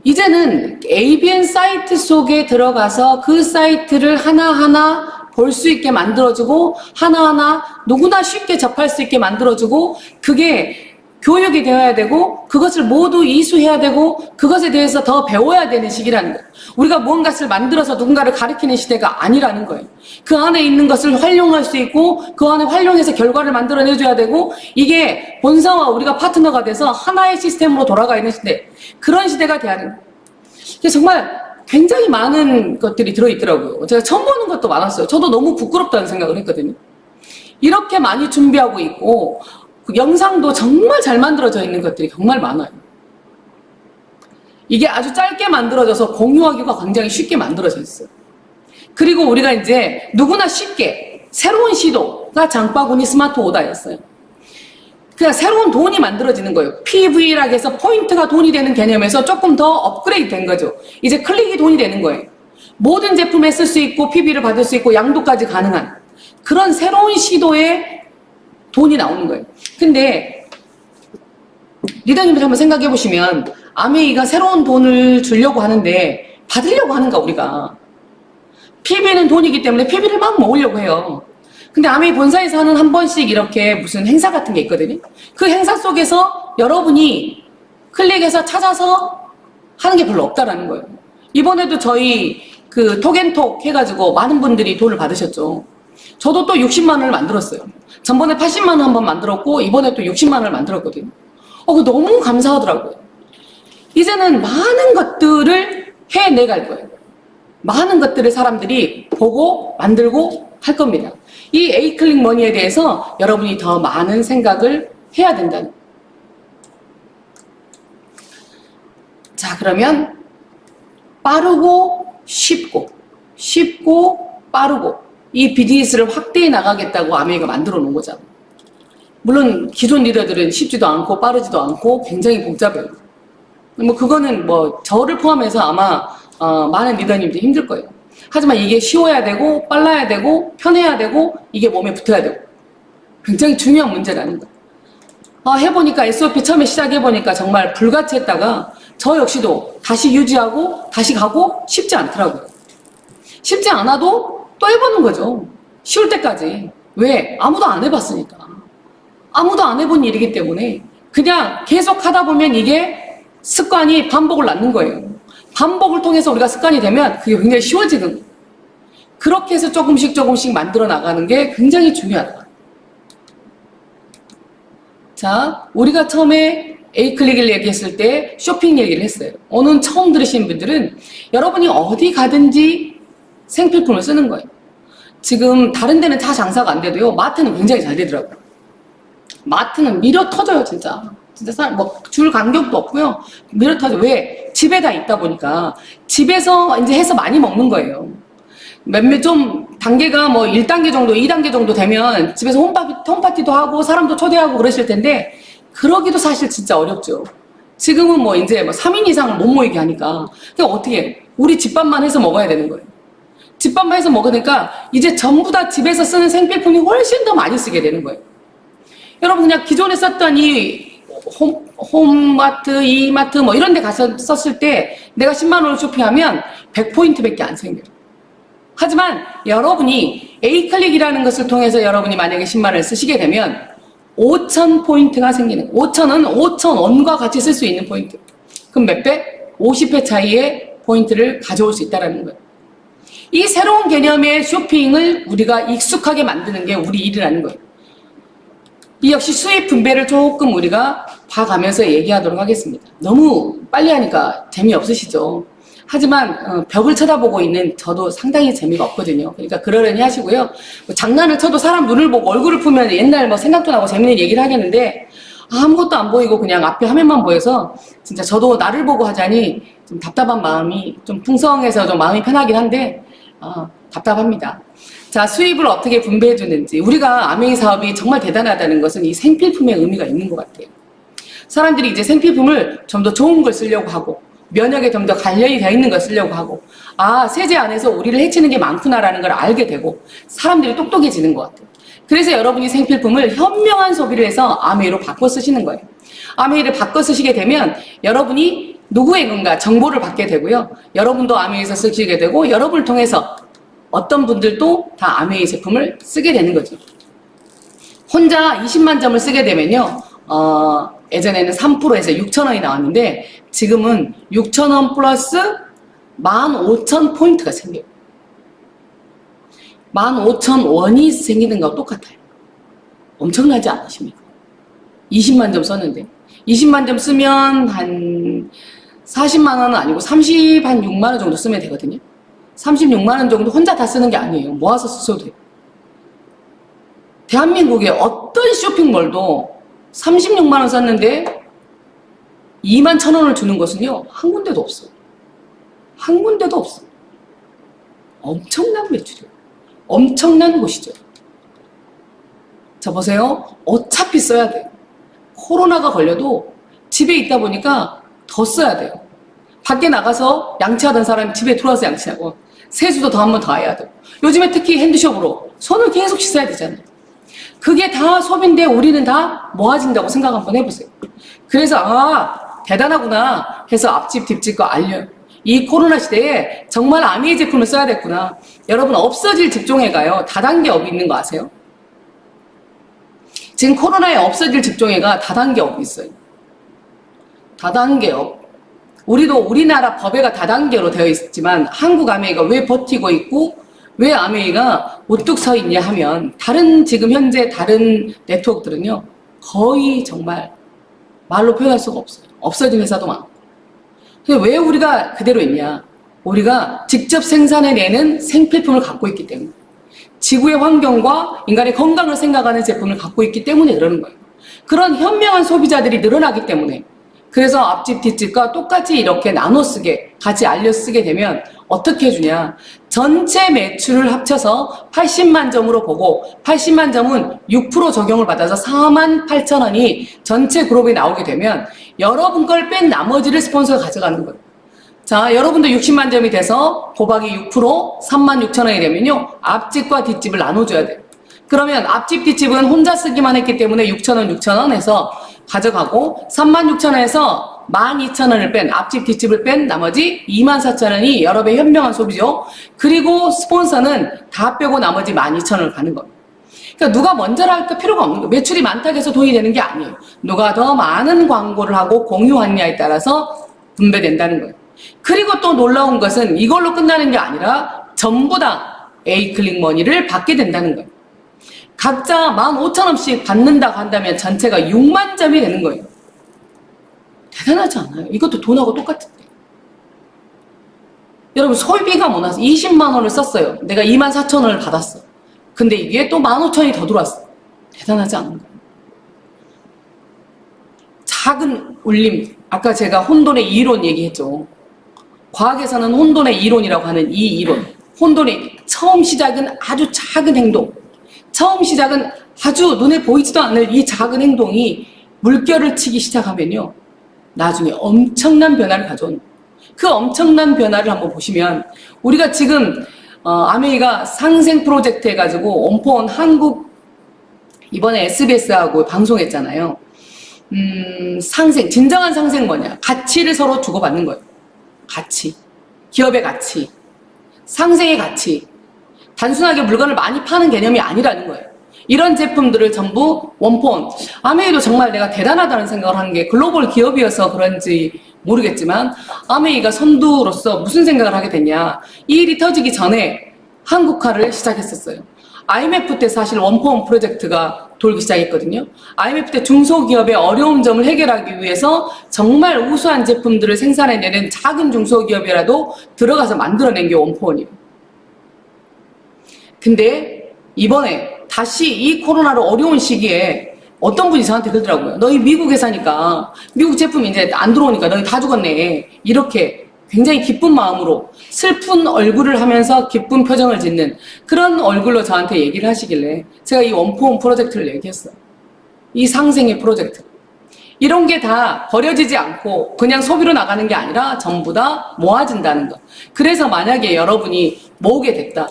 이제는 ABN 사이트 속에 들어가서 그 사이트를 하나하나 볼 수 있게 만들어주고 하나하나 누구나 쉽게 접할 수 있게 만들어주고 그게 교육이 되어야 되고 그것을 모두 이수해야 되고 그것에 대해서 더 배워야 되는 시기라는 거예요. 우리가 무언가를 만들어서 누군가를 가리키는 시대가 아니라는 거예요. 그 안에 있는 것을 활용할 수 있고 그 안에 활용해서 결과를 만들어내줘야 되고 이게 본사와 우리가 파트너가 돼서 하나의 시스템으로 돌아가 있는 시대, 그런 시대가 돼야 하는 거예요. 정말 굉장히 많은 것들이 들어있더라고요. 제가 처음 보는 것도 많았어요. 저도 너무 부끄럽다는 생각을 했거든요. 이렇게 많이 준비하고 있고 그 영상도 정말 잘 만들어져 있는 것들이 정말 많아요. 이게 아주 짧게 만들어져서 공유하기가 굉장히 쉽게 만들어져 있어요. 그리고 우리가 이제 누구나 쉽게 새로운 시도가 장바구니 스마트 오다였어요. 그냥 새로운 돈이 만들어지는 거예요. PV라고 해서 포인트가 돈이 되는 개념에서 조금 더 업그레이드 된 거죠. 이제 클릭이 돈이 되는 거예요. 모든 제품에 쓸 수 있고 PV를 받을 수 있고 양도까지 가능한 그런 새로운 시도에 돈이 나오는 거예요. 근데 리더님들 한번 생각해 보시면 아메이가 새로운 돈을 주려고 하는데 받으려고 하는가 우리가. PB는 돈이기 때문에 PB를 막 모으려고 해요. 근데 아메이 본사에서 하는 한 번씩 이렇게 무슨 행사 같은 게 있거든요. 그 행사 속에서 여러분이 클릭해서 찾아서 하는 게 별로 없다라는 거예요. 이번에도 저희 그 톡앤톡 해가지고 많은 분들이 돈을 받으셨죠. 저도 또 60만 원을 만들었어요. 전번에 80만 원 한번 만들었고 이번에 또 60만 원을 만들었거든요. 그거 너무 감사하더라고요. 이제는 많은 것들을 해내갈 거예요. 많은 것들을 사람들이 보고 만들고 할 겁니다. 이 에이클릭 머니에 대해서 여러분이 더 많은 생각을 해야 된다는. 자, 그러면 빠르고 쉽고 빠르고 이 비즈니스를 확대해 나가겠다고 아메이가 만들어 놓은 거잖아요. 물론 기존 리더들은 쉽지도 않고 빠르지도 않고 굉장히 복잡해요. 그거는 저를 포함해서 아마 많은 리더님들이 힘들 거예요. 하지만 이게 쉬워야 되고 빨라야 되고 편해야 되고 이게 몸에 붙어야 되고 굉장히 중요한 문제라는 거예요. 해보니까 SOP 처음에 시작해보니까 정말 불같이 했다가 저 역시도 다시 유지하고 다시 가고 쉽지 않더라고요. 쉽지 않아도 또 해보는 거죠. 쉬울 때까지. 왜? 아무도 안 해봤으니까. 아무도 안 해본 일이기 때문에 그냥 계속 하다 보면 이게 습관이 반복을 낳는 거예요. 반복을 통해서 우리가 습관이 되면 그게 굉장히 쉬워지는 거예요. 그렇게 해서 조금씩 만들어 나가는 게 굉장히 중요하다. 자, 우리가 처음에 에이클릭을 얘기했을 때 쇼핑 얘기를 했어요. 오늘 처음 들으신 분들은 여러분이 어디 가든지 생필품을 쓰는 거예요. 지금 다른 데는 다 장사가 안 돼도요. 마트는 굉장히 잘 되더라고요. 마트는 밀어 터져요, 진짜. 줄 간격도 없고요. 밀어 터져. 왜? 집에 다 있다 보니까 집에서 이제 해서 많이 먹는 거예요. 몇몇 좀 단계가 1단계 정도, 2단계 정도 되면 집에서 홈파티도 하고 사람도 초대하고 그러실 텐데 그러기도 사실 진짜 어렵죠. 지금은 이제 3인 이상을 못 모이게 하니까. 그러니까 어떻게 해? 우리 집밥만 해서 먹어야 되는 거예요. 집밥만 해서 먹으니까 이제 전부 다 집에서 쓰는 생필품이 훨씬 더 많이 쓰게 되는 거예요. 여러분 그냥 기존에 썼던 이 홈마트, 이마트 이런 데 가서 썼을 때 내가 10만 원을 쇼핑하면 100포인트밖에 안 생겨요. 하지만 여러분이 A클릭이라는 것을 통해서 여러분이 만약에 10만 원을 쓰시게 되면 5,000포인트가 생기는 거예요. 5,000은 5,000원과 같이 쓸 수 있는 포인트. 그럼 몇 배? 50회 차이의 포인트를 가져올 수 있다는 거예요. 이 새로운 개념의 쇼핑을 우리가 익숙하게 만드는 게 우리 일이라는 거예요. 이 역시 수입 분배를 조금 우리가 봐가면서 얘기하도록 하겠습니다. 너무 빨리 하니까 재미없으시죠? 하지만 벽을 쳐다보고 있는 저도 상당히 재미가 없거든요. 그러니까 그러려니 하시고요. 뭐 장난을 쳐도 사람 눈을 보고 얼굴을 보면 옛날 뭐 생각도 나고 재밌는 얘기를 하겠는데 아무것도 안 보이고 그냥 앞에 화면만 보여서 진짜 저도 나를 보고 하자니 좀 답답한 마음이 좀 풍성해서 좀 마음이 편하긴 한데 답답합니다. 자, 수입을 어떻게 분배해 주는지. 우리가 아메이 사업이 정말 대단하다는 것은 이 생필품의 의미가 있는 것 같아요. 사람들이 이제 생필품을 좀 더 좋은 걸 쓰려고 하고 면역에 좀 더 관련이 되어 있는 걸 쓰려고 하고 세제 안에서 우리를 해치는 게 많구나라는 걸 알게 되고 사람들이 똑똑해지는 것 같아요. 그래서 여러분이 생필품을 현명한 소비를 해서 아메이로 바꿔 쓰시는 거예요. 아메이를 바꿔 쓰시게 되면 여러분이 누구의 건가 정보를 받게 되고요. 여러분도 아메이에서 쓰시게 되고 여러분을 통해서 어떤 분들도 다 아메이 제품을 쓰게 되는 거죠. 혼자 20만 점을 쓰게 되면요. 예전에는 3%에서 6,000원이 나왔는데 지금은 6,000원 플러스 15,000포인트가 생겨요. 15,000원이 생기는 거와 똑같아요. 엄청나지 않으십니까? 20만 점 썼는데 20만 점 쓰면 한 40만 원은 아니고 36만 원 정도 쓰면 되거든요. 36만 원 정도 혼자 다 쓰는 게 아니에요. 모아서 쓰셔도 돼요. 대한민국의 어떤 쇼핑몰도 36만 원 썼는데 2만 1,000원을 주는 것은요. 한 군데도 없어요. 한 군데도 없어요. 엄청난 매출이에요. 엄청난 곳이죠. 자, 보세요. 어차피 써야 돼요. 코로나가 걸려도 집에 있다 보니까 더 써야 돼요. 밖에 나가서 양치하던 사람이 집에 들어와서 양치하고 세수도 더 한 번 더 해야 되고 요즘에 특히 핸드숍으로 손을 계속 씻어야 되잖아요. 그게 다 소비인데 우리는 다 모아진다고 생각 한번 해보세요. 그래서 대단하구나 해서 앞집 뒷집 거 알려요. 이 코로나 시대에 정말 아메이 제품을 써야 됐구나. 여러분 없어질 직종에 가요. 다단계 업이 있는 거 아세요? 지금 코로나에 없어질 직종에가 다단계 업이 있어요. 다단계 업. 우리도 우리나라 법에가 다단계로 되어 있지만 한국 아메이가 왜 버티고 있고 왜 아메이가 우뚝 서 있냐 하면 지금 현재 다른 네트워크들은요 거의 정말 말로 표현할 수가 없어요. 없어진 회사도 많고. 왜 우리가 그대로 있냐? 우리가 직접 생산해내는 생필품을 갖고 있기 때문에 지구의 환경과 인간의 건강을 생각하는 제품을 갖고 있기 때문에 그러는 거예요. 그런 현명한 소비자들이 늘어나기 때문에 그래서 앞집 뒷집과 똑같이 이렇게 나눠 쓰게 같이 알려 쓰게 되면 어떻게 해주냐. 전체 매출을 합쳐서 80만 점으로 보고 80만 점은 6% 적용을 받아서 48,000원이 전체 그룹에 나오게 되면 여러분 걸 뺀 나머지를 스폰서가 가져가는 거예요. 자, 여러분도 60만 점이 돼서 곱하기 6% 36,000원이 되면요. 앞집과 뒷집을 나눠줘야 돼요. 그러면 앞집 뒷집은 혼자 쓰기만 했기 때문에 6,000원 해서 가져가고 36,000원에서 12,000원을 뺀 앞집 뒷집을 뺀 나머지 24,000원이 여러분의 현명한 소비죠. 그리고 스폰서는 다 빼고 나머지 12,000원을 가는 겁니다. 그러니까 누가 먼저 할까 필요가 없는 거예요. 매출이 많다고 해서 돈이 되는 게 아니에요. 누가 더 많은 광고를 하고 공유하느냐에 따라서 분배된다는 거예요. 그리고 또 놀라운 것은 이걸로 끝나는 게 아니라 전부 다 A클릭 머니를 받게 된다는 거예요. 각자 15,000원씩 받는다고 한다면 전체가 6만 점이 되는 거예요. 대단하지 않아요? 이것도 돈하고 똑같은데. 여러분 소비가 뭐나서 20만 원을 썼어요. 내가 24,000원을 받았어. 근데 이게 또 15,000원이 더 들어왔어. 대단하지 않은 거예요. 작은 울림. 아까 제가 혼돈의 이론 얘기했죠. 과학에서는 혼돈의 이론이라고 하는 이 이론. 혼돈의 처음 시작은 아주 작은 행동. 처음 시작은 아주 눈에 보이지도 않을 이 작은 행동이 물결을 치기 시작하면요. 나중에 엄청난 변화를 가져오는 거예요. 그 엄청난 변화를 한번 보시면 우리가 지금 아메이가 상생 프로젝트 해가지고 온폰 한국 이번에 SBS하고 방송했잖아요. 상생, 진정한 상생 뭐냐? 가치를 서로 주고받는 거예요. 가치. 기업의 가치. 상생의 가치. 단순하게 물건을 많이 파는 개념이 아니라는 거예요. 이런 제품들을 전부 원폰, 아메이도 정말 내가 대단하다는 생각을 하는 게 글로벌 기업이어서 그런지 모르겠지만 아메이가 선두로서 무슨 생각을 하게 됐냐. 이 일이 터지기 전에 한국화를 시작했었어요. IMF 때 사실 원폰 프로젝트가 돌기 시작했거든요. IMF 때 중소기업의 어려운 점을 해결하기 위해서 정말 우수한 제품들을 생산해내는 작은 중소기업이라도 들어가서 만들어낸 게 원폰이에요. 근데 이번에 다시 이 코로나로 어려운 시기에 어떤 분이 저한테 그러더라고요. 너희 미국에 사니까 미국 제품이 이제 안 들어오니까 너희 다 죽었네. 이렇게 굉장히 기쁜 마음으로 슬픈 얼굴을 하면서 기쁜 표정을 짓는 그런 얼굴로 저한테 얘기를 하시길래 제가 이 원포홈 프로젝트를 얘기했어요. 이 상생의 프로젝트. 이런 게 다 버려지지 않고 그냥 소비로 나가는 게 아니라 전부 다 모아진다는 것. 그래서 만약에 여러분이 모으게 됐다.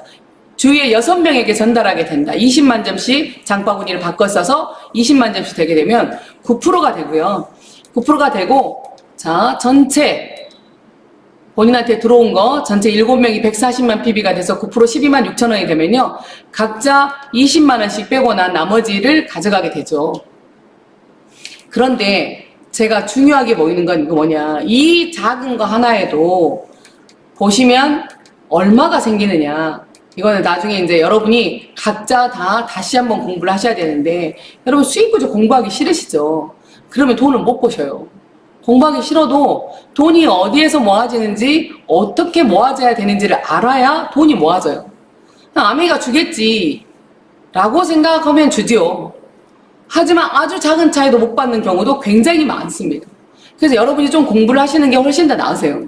주위에 6명에게 전달하게 된다. 20만 점씩 장바구니를 바꿔 써서 20만 점씩 되게 되면 9%가 되고요. 9%가 되고, 자, 전체, 본인한테 들어온 거, 전체 7명이 140만 PB가 돼서 9% 12만 6천 원이 되면요. 각자 20만 원씩 빼고 난 나머지를 가져가게 되죠. 그런데 제가 중요하게 보이는 건 이거 뭐냐. 이 작은 거 하나에도 보시면 얼마가 생기느냐. 이거는 나중에 이제 여러분이 각자 다 다시 한번 공부를 하셔야 되는데, 여러분 수익구조 공부하기 싫으시죠? 그러면 돈을 못 버셔요. 공부하기 싫어도 돈이 어디에서 모아지는지, 어떻게 모아져야 되는지를 알아야 돈이 모아져요. 아메이가 주겠지 라고 생각하면 주지요. 하지만 아주 작은 차이도 못 받는 경우도 굉장히 많습니다. 그래서 여러분이 좀 공부를 하시는 게 훨씬 더 나으세요.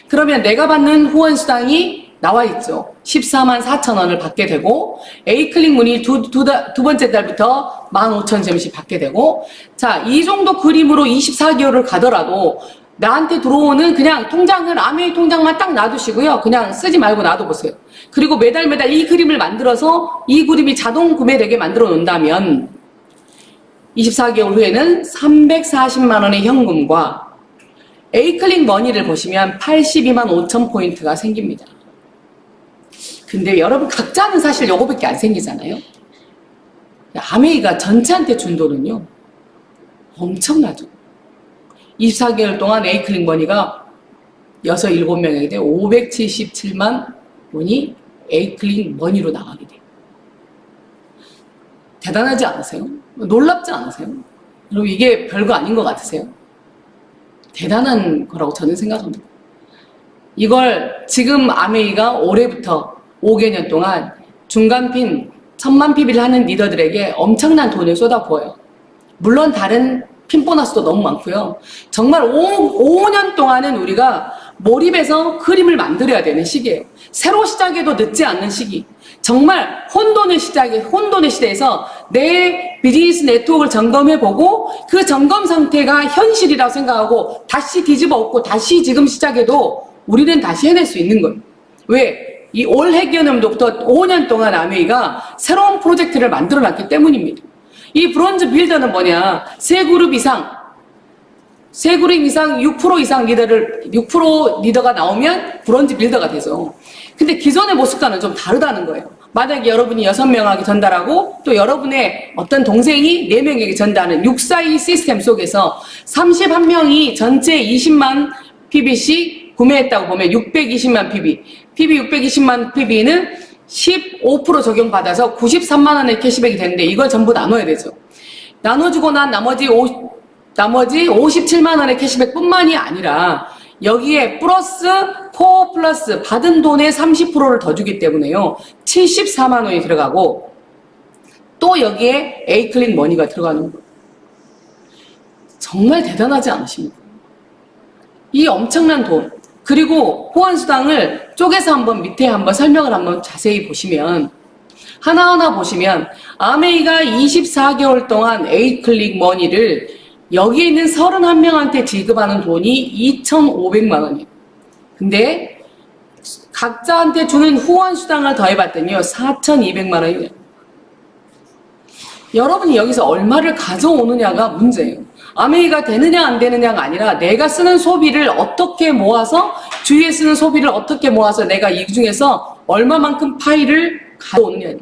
그러면 내가 받는 후원 수당이 나와 있죠. 14만 4천 원을 받게 되고, A클릭 문의 두 번째 달부터 15,000점씩 받게 되고, 자, 이 정도 그림으로 24개월을 가더라도 나한테 들어오는 그냥 통장을, 아메이 통장만 딱 놔두시고요. 그냥 쓰지 말고 놔둬보세요. 그리고 매달 이 그림을 만들어서 이 그림이 자동 구매되게 만들어 놓는다면 24개월 후에는 340만 원의 현금과 A클릭 머니를 보시면 82만 5천 포인트가 생깁니다. 근데 여러분 각자는 사실 요거밖에 안 생기잖아요. 아메이가 전체한테 준 돈은요 엄청나죠. 24개월 동안 A클릭 머니가 6, 7명에게 577만 원이 A클릭 머니로 나가게 돼요. 대단하지 않으세요? 놀랍지 않으세요? 여러분 이게 별거 아닌 것 같으세요? 대단한 거라고 저는 생각합니다. 이걸 지금 아메이가 올해부터 5개년 동안 중간핀 1000만 PB를 하는 리더들에게 엄청난 돈을 쏟아부어요. 물론 다른 핀 보너스도 너무 많고요. 정말 5년 동안은 우리가 몰입해서 그림을 만들어야 되는 시기예요. 새로 시작해도 늦지 않는 시기. 정말 혼돈의 시대에서 내 비즈니스 네트워크를 점검해보고 그 점검 상태가 현실이라고 생각하고 다시 뒤집어 엎고 다시 지금 시작해도 우리는 다시 해낼 수 있는 거예요. 왜? 이 올해 기념부터 5년 동안 아메이가 새로운 프로젝트를 만들어놨기 때문입니다. 이 브론즈 빌더는 뭐냐? 세 그룹 이상 6% 이상 6% 리더가 나오면 브론즈 빌더가 되죠. 근데 기존의 모습과는 좀 다르다는 거예요. 만약에 여러분이 6명에게 전달하고 또 여러분의 어떤 동생이 4명에게 전달하는 642 시스템 속에서 31명이 전체 20만 PB씩 구매했다고 보면 620만 PB 620만 PB는 15% 적용받아서 93만 원의 캐시백이 되는데 이걸 전부 나눠야 되죠. 나눠주고 난 나머지 57만 원의 캐시백 뿐만이 아니라 여기에 코어 플러스 받은 돈의 30%를 더 주기 때문에요. 74만 원이 들어가고 또 여기에 A클릭 머니가 들어가는 거예요. 정말 대단하지 않으십니까? 이 엄청난 돈. 그리고 후원수당을 쪼개서 밑에 설명을 한번 자세히 보시면 하나하나 보시면 아메이가 24개월 동안 A클릭 머니를 여기 있는 31명한테 지급하는 돈이 2,500만 원이에요. 근데 각자한테 주는 후원수당을 더해봤더니요 4,200만 원이에요. 여러분이 여기서 얼마를 가져오느냐가 문제예요. 아메이가 되느냐 안 되느냐가 아니라 내가 쓰는 소비를 어떻게 모아서 주위에 쓰는 소비를 어떻게 모아서 내가 이 중에서 얼마만큼 파이를 가져오는 게 아니에요.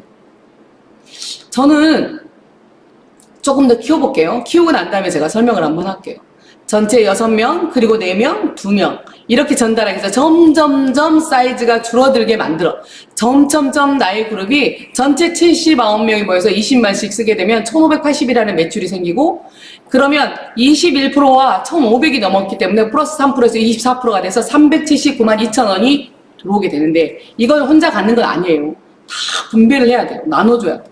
저는 조금 더 키워볼게요. 키우고 난 다음에 제가 설명을 한번 할게요. 전체 6명, 그리고 4명, 2명. 이렇게 전달하기 위해서 점점점 사이즈가 줄어들게 만들어. 점점점 나의 그룹이 전체 79명이 모여서 20만씩 쓰게 되면 1580이라는 매출이 생기고, 그러면 21%와 1500이 넘었기 때문에 플러스 3%에서 24%가 돼서 379만 2천 원이 들어오게 되는데, 이걸 혼자 갖는 건 아니에요. 다 분배를 해야 돼요. 나눠줘야 돼요.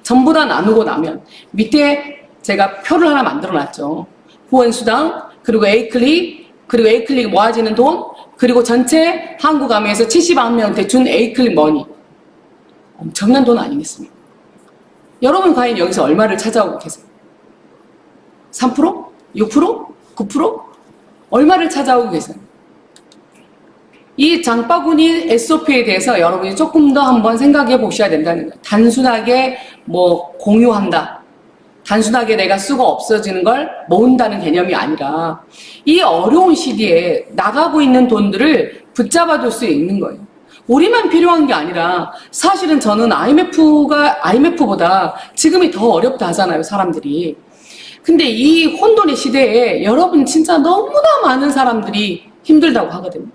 전부 다 나누고 나면 밑에 제가 표를 하나 만들어 놨죠. 후원수당, 그리고 A클릭, 그리고 A클릭 모아지는 돈, 그리고 전체 한국아미에서 79명한테 준 A클릭 머니. 엄청난 돈 아니겠습니까? 여러분 과연 여기서 얼마를 찾아오고 계세요? 3%? 6%? 9%? 얼마를 찾아오고 계세요? 이 장바구니 SOP에 대해서 여러분이 조금 더 한번 생각해 보셔야 된다는 거예요. 단순하게 뭐 공유한다. 단순하게 내가 쓰고 없어지는 걸 모은다는 개념이 아니라 이 어려운 시기에 나가고 있는 돈들을 붙잡아둘 수 있는 거예요. 우리만 필요한 게 아니라 사실은 저는 IMF보다 지금이 더 어렵다 하잖아요, 사람들이. 근데 이 혼돈의 시대에 여러분 진짜 너무나 많은 사람들이 힘들다고 하거든요.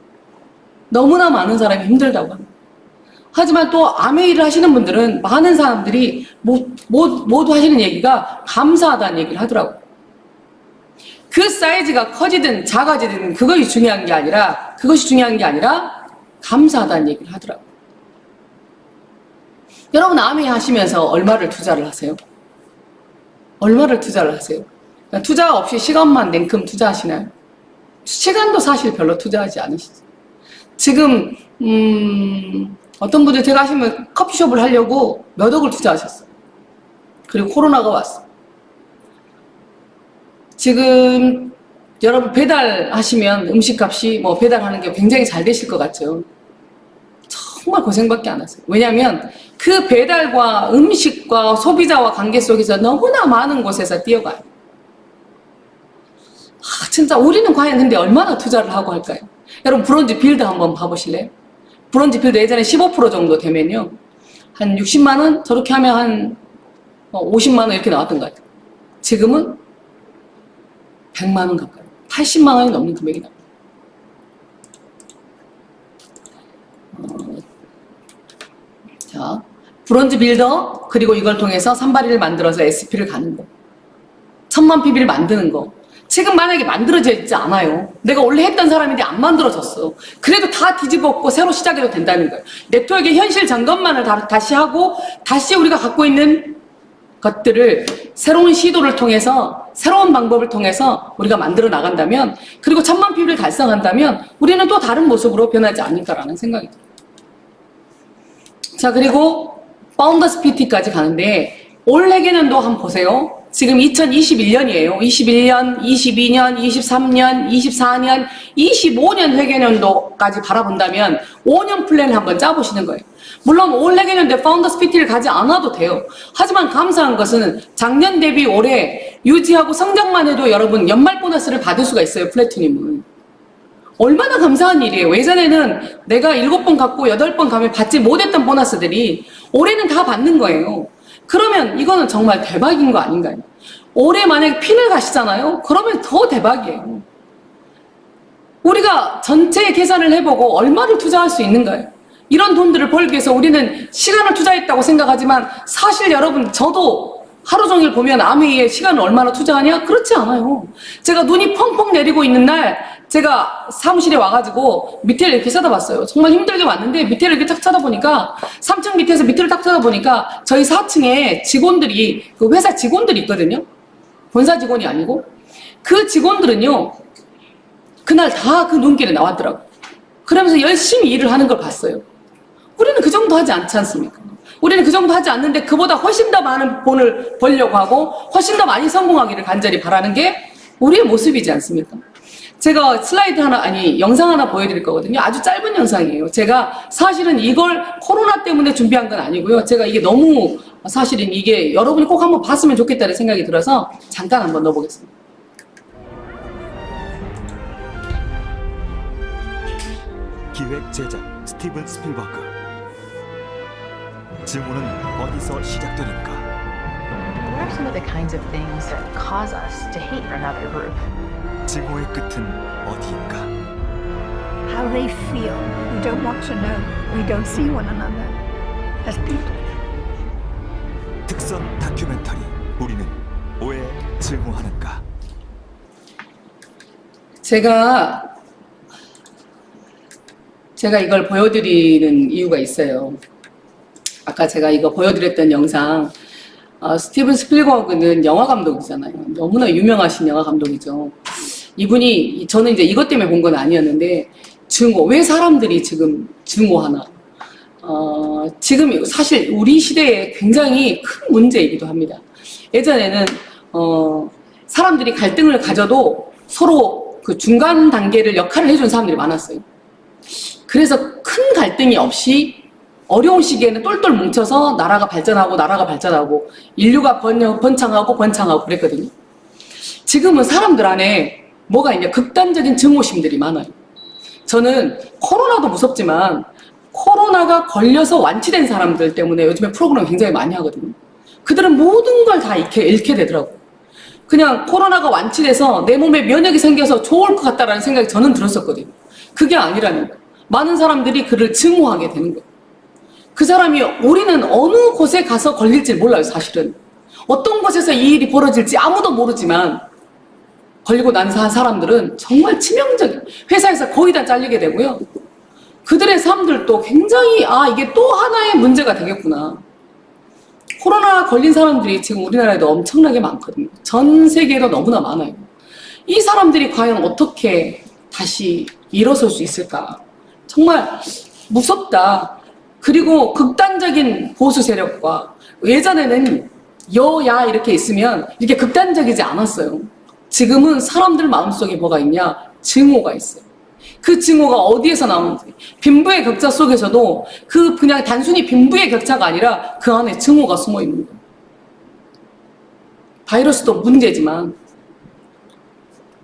너무나 많은 사람이 힘들다고 합니다. 하지만 또 암의 일을 하시는 분들은 많은 사람들이 모두 하시는 얘기가 감사하다는 얘기를 하더라고요. 그 사이즈가 커지든 작아지든 그것이 중요한 게 아니라 감사하다는 얘기를 하더라고요. 여러분 암의 하시면서 얼마를 투자를 하세요? 얼마를 투자를 하세요? 투자 없이 시간만 냉큼 투자하시나요? 시간도 사실 별로 투자하지 않으시죠. 지금 어떤 분들 제가 하시면 커피숍을 하려고 몇 억을 투자하셨어요. 그리고 코로나가 왔어요. 지금 여러분 배달하시면 음식값이 뭐 배달하는 게 굉장히 잘 되실 것 같죠. 정말 고생밖에 안 하세요. 왜냐하면 그 배달과 음식과 소비자와 관계 속에서 너무나 많은 곳에서 뛰어가요. 진짜 우리는 과연 근데 얼마나 투자를 하고 할까요? 여러분 브론즈 빌드 한번 봐보실래요? 브론즈 빌드 예전에 15% 정도 되면요, 한 60만 원, 저렇게 하면 한 50만 원 이렇게 나왔던 것 같아요. 지금은 100만 원 가까이, 80만 원이 넘는 금액이 나옵니다. 자, 브론즈 빌더, 그리고 이걸 통해서 산바리를 만들어서 SP를 가는 거, 1000만 PB를 만드는 거. 지금 만약에 만들어져 있지 않아요. 내가 원래 했던 사람인데 안 만들어졌어. 그래도 다 뒤집어 엎고 새로 시작해도 된다는 거예요. 네트워크의 현실 점검만을 다시 하고, 다시 우리가 갖고 있는 것들을 새로운 시도를 통해서, 새로운 방법을 통해서 우리가 만들어 나간다면, 그리고 1000만 PB를 달성한다면 우리는 또 다른 모습으로 변하지 않을까라는 생각이 들어요. 자, 그리고 파운더스 PT까지 가는데 올 회계년도 한번 보세요. 지금 2021년이에요. 21년, 22년, 23년, 24년, 25년 회계년도까지 바라본다면 5년 플랜을 한번 짜보시는 거예요. 물론 올 회계년도에 파운더스 PT를 가지 않아도 돼요. 하지만 감사한 것은 작년 대비 올해 유지하고 성장만 해도 여러분 연말 보너스를 받을 수가 있어요. 플래티늄은. 얼마나 감사한 일이에요. 예전에는 내가 7번 갖고 8번 가면 받지 못했던 보너스들이 올해는 다 받는 거예요. 그러면 이거는 정말 대박인 거 아닌가요? 올해 만약에 핀을 가시잖아요? 그러면 더 대박이에요. 우리가 전체 계산을 해보고 얼마를 투자할 수 있는가요? 이런 돈들을 벌기 위해서 우리는 시간을 투자했다고 생각하지만 사실 여러분, 저도 하루 종일 보면 아메이에 시간을 얼마나 투자하냐? 그렇지 않아요. 제가 눈이 펑펑 내리고 있는 날 제가 사무실에 와가지고 밑에를 이렇게 쳐다봤어요. 정말 힘들게 왔는데 밑에를 이렇게 딱 쳐다보니까 3층 밑에서 밑을 딱 쳐다보니까 저희 4층에 직원들이, 그 회사 직원들이 있거든요. 본사 직원이 아니고. 그 직원들은요, 그날 다 그 눈길에 나왔더라고요. 그러면서 열심히 일을 하는 걸 봤어요. 우리는 그 정도 하지 않지 않습니까? 우리는 그 정도 하지 않는데 그보다 훨씬 더 많은 돈을 벌려고 하고 훨씬 더 많이 성공하기를 간절히 바라는 게 우리의 모습이지 않습니까? 제가 슬라이드 하나, 영상 하나 보여드릴 거거든요. 아주 짧은 영상이에요. 제가 사실은 이걸 코로나 때문에 준비한 건 아니고요. 제가 이게 너무 사실은 이게 여러분이 꼭 한번 봤으면 좋겠다는 생각이 들어서 잠깐 한번 넣어보겠습니다. 기획 제작 스티븐 스필버그. 증오는 어디서 시작되는가? What are some of the kinds of things that cause us to hate another group? 증오의 끝은 어디인가? How they feel. We don't want to know. We don't see one another as people. 특선 다큐멘터리 우리는 왜 증오하는가? 제가 이걸 보여드리는 이유가 있어요. 아까 제가 이거 보여드렸던 영상, 스티븐 스필버그는 영화 감독이잖아요. 너무나 유명하신 영화 감독이죠. 이분이, 저는 이제 이것 때문에 본 건 아니었는데, 왜 사람들이 지금 증오하나. 지금 사실 우리 시대에 굉장히 큰 문제이기도 합니다. 예전에는, 사람들이 갈등을 가져도 서로 그 중간 단계를 역할을 해준 사람들이 많았어요. 그래서 큰 갈등이 없이 어려운 시기에는 똘똘 뭉쳐서 나라가 발전하고 인류가 번창하고 그랬거든요. 지금은 사람들 안에 뭐가 있냐, 극단적인 증오심들이 많아요. 저는 코로나도 무섭지만 코로나가 걸려서 완치된 사람들 때문에 요즘에 프로그램 굉장히 많이 하거든요. 그들은 모든 걸 다 잃게 되더라고요. 그냥 코로나가 완치돼서 내 몸에 면역이 생겨서 좋을 것 같다라는 생각이 저는 들었었거든요. 그게 아니라는 거예요. 많은 사람들이 그를 증오하게 되는 거예요. 그 사람이, 우리는 어느 곳에 가서 걸릴지 몰라요, 사실은. 어떤 곳에서 이 일이 벌어질지 아무도 모르지만, 걸리고 난 사람들은 정말 치명적인, 회사에서 거의 다 잘리게 되고요. 그들의 삶들도 굉장히, 이게 또 하나의 문제가 되겠구나. 코로나 걸린 사람들이 지금 우리나라에도 엄청나게 많거든요. 전 세계로 너무나 많아요. 이 사람들이 과연 어떻게 다시 일어설 수 있을까? 정말 무섭다. 그리고 극단적인 보수 세력과, 예전에는 여야 이렇게 있으면 이렇게 극단적이지 않았어요. 지금은 사람들 마음속에 뭐가 있냐? 증오가 있어요. 그 증오가 어디에서 나오는지. 빈부의 격차 속에서도 그냥 단순히 빈부의 격차가 아니라 그 안에 증오가 숨어 있는 거예요. 바이러스도 문제지만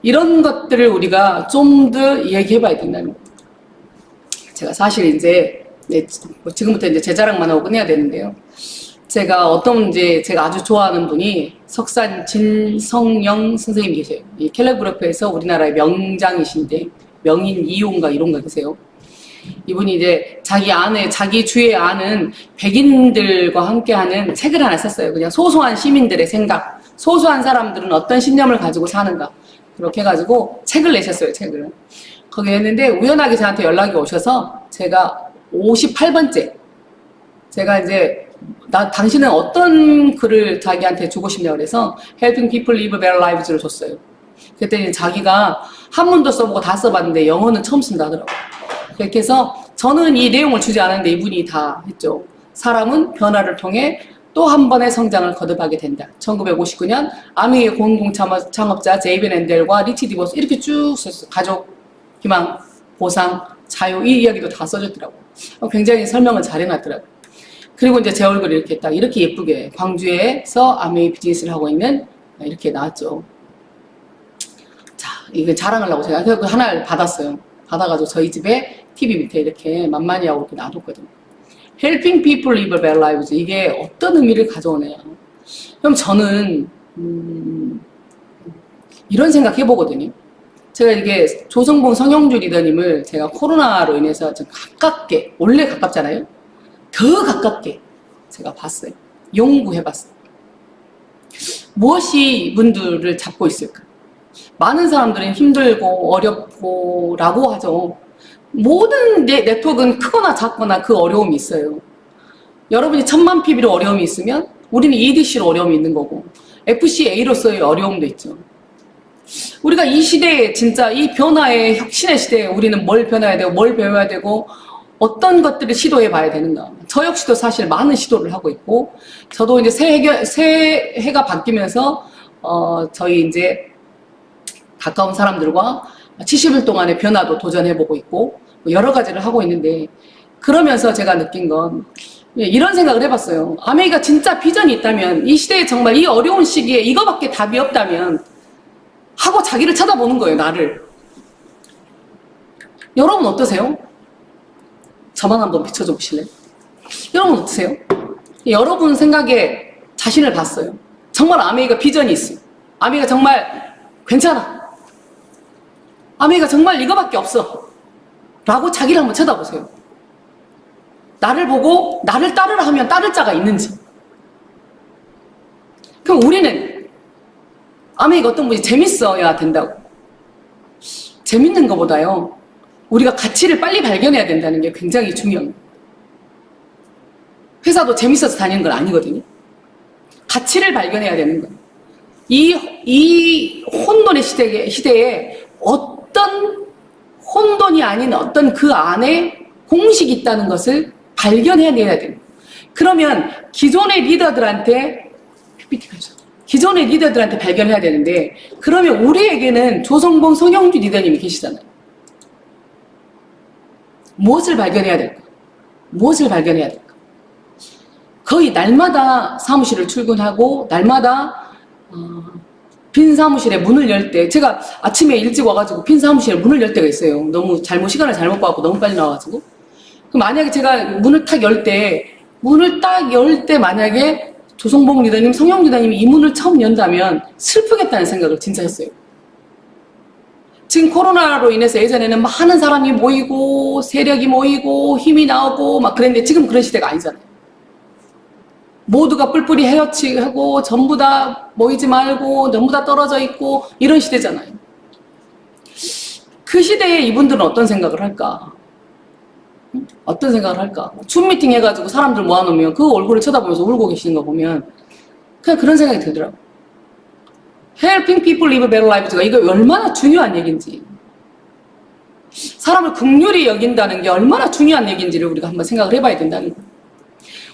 이런 것들을 우리가 좀 더 얘기해 봐야 된다는 거예요. 제가 사실 이제 지금부터 이제 제 자랑만 하고 끝내야 되는데요. 제가 제가 아주 좋아하는 분이 석산 진성영 선생님 계세요. 이 캘리그래프에서 우리나라의 명장이신데, 명인 2호인가 1호인가 계세요. 이분이 이제 자기 주위에 아는 백인들과 함께하는 책을 하나 썼어요. 그냥 소소한 시민들의 생각, 소소한 사람들은 어떤 신념을 가지고 사는가. 그렇게 해가지고 책을 내셨어요, 책을. 거기 했는데 우연하게 저한테 연락이 오셔서 제가 58번째, 제가 이제 당신은 어떤 글을 자기한테 주고 싶냐고 그래서 Helping People Live Better Lives를 줬어요. 그랬더니 자기가 한문도 써보고 다 써봤는데 영어는 처음 쓴다 하더라고요. 그렇게 해서 저는 이 내용을 주지 않았는데 이분이 다 했죠. 사람은 변화를 통해 또 한 번의 성장을 거듭하게 된다. 1959년 아미의 공동창업자 제이벤 앤델과 리치 디버스 이렇게 쭉 썼어요. 가족, 희망, 보상, 자유 이 이야기도 다 써줬더라고요. 굉장히 설명을 잘 해놨더라고요. 그리고 이제 제 얼굴이 이렇게 딱 이렇게 예쁘게 광주에서 아메이 비즈니스를 하고 있는 이렇게 나왔죠. 자, 이거 자랑하려고 제가 그 하나를 받았어요. 받아가지고 저희 집에 TV 밑에 이렇게 만만히 하고 이렇게 놔뒀거든요. Helping people live better lives. 이게 어떤 의미를 가져오네요. 그럼 저는 이런 생각 해보거든요. 제가 이게 조성봉 성영주 리더님을 제가 코로나로 인해서 좀 가깝게, 원래 가깝잖아요. 더 가깝게 제가 봤어요. 연구해봤어요. 무엇이 이분들을 잡고 있을까? 많은 사람들은 힘들고 어렵고 라고 하죠. 모든 네트워크는 크거나 작거나 그 어려움이 있어요. 여러분이 1000만 PB로 어려움이 있으면 우리는 EDC로 어려움이 있는 거고 FCA로서의 어려움도 있죠. 우리가 이 시대에 진짜 이 변화의 혁신의 시대에 우리는 뭘 변해야 되고 뭘 배워야 되고 어떤 것들을 시도해 봐야 되는가. 저 역시도 사실 많은 시도를 하고 있고 저도 이제 새해가 바뀌면서 저희 이제 가까운 사람들과 70일 동안의 변화도 도전해보고 있고 여러 가지를 하고 있는데 그러면서 제가 느낀 건 이런 생각을 해봤어요. 아메이가 진짜 비전이 있다면 이 시대에 정말 이 어려운 시기에 이거밖에 답이 없다면 하고 자기를 쳐다보는 거예요. 나를. 여러분 어떠세요? 저만 한번 비춰줘 보실래요? 여러분 어떠세요? 여러분 생각에 자신을 봤어요. 정말 아메이가 비전이 있어. 아메이가 정말 괜찮아. 아메이가 정말 이거밖에 없어. 라고 자기를 한번 쳐다보세요. 나를 보고 나를 따르라 하면 따를 자가 있는지. 그럼 우리는 아메이가 어떤 분이 재밌어야 된다고. 재밌는 것보다요. 우리가 가치를 빨리 발견해야 된다는 게 굉장히 중요합니다. 회사도 재밌어서 다니는 건 아니거든요. 가치를 발견해야 되는 거예요. 이 혼돈의 시대에 어떤 혼돈이 아닌 어떤 그 안에 공식이 있다는 것을 발견해내야 돼요. 그러면 기존의 리더들한테 기존의 리더들한테 발견해야 되는데 그러면 우리에게는 조성봉, 성영주 리더님이 계시잖아요. 무엇을 발견해야 될까? 무엇을 발견해야 될까? 거의 날마다 사무실을 출근하고 날마다 빈 사무실에 문을 열 때 제가 아침에 일찍 와가지고 빈 사무실에 문을 열 때가 있어요. 너무 시간을 잘못 봐갖고 너무 빨리 나와가지고 그럼 만약에 제가 문을 딱 열 때 만약에 조성봉 리더님, 성영 리더님이 이 문을 처음 연다면 슬프겠다는 생각을 진짜 했어요. 지금 코로나로 인해서 예전에는 많은 사람이 모이고 세력이 모이고 힘이 나오고 막 그랬는데 지금 그런 시대가 아니잖아요. 모두가 뿔뿔이 헤어치고 전부 다 모이지 말고 전부 다 떨어져 있고 이런 시대잖아요. 그 시대에 이분들은 어떤 생각을 할까? 어떤 생각을 할까? 줌 미팅 해가지고 사람들 모아놓으면 그 얼굴을 쳐다보면서 울고 계시는 거 보면 그냥 그런 생각이 들더라고요. Helping people live a better life. 이거 얼마나 중요한 얘기인지. 사람을 긍휼히 여긴다는 게 얼마나 중요한 얘기인지를 우리가 한번 생각을 해봐야 된다는 거예요.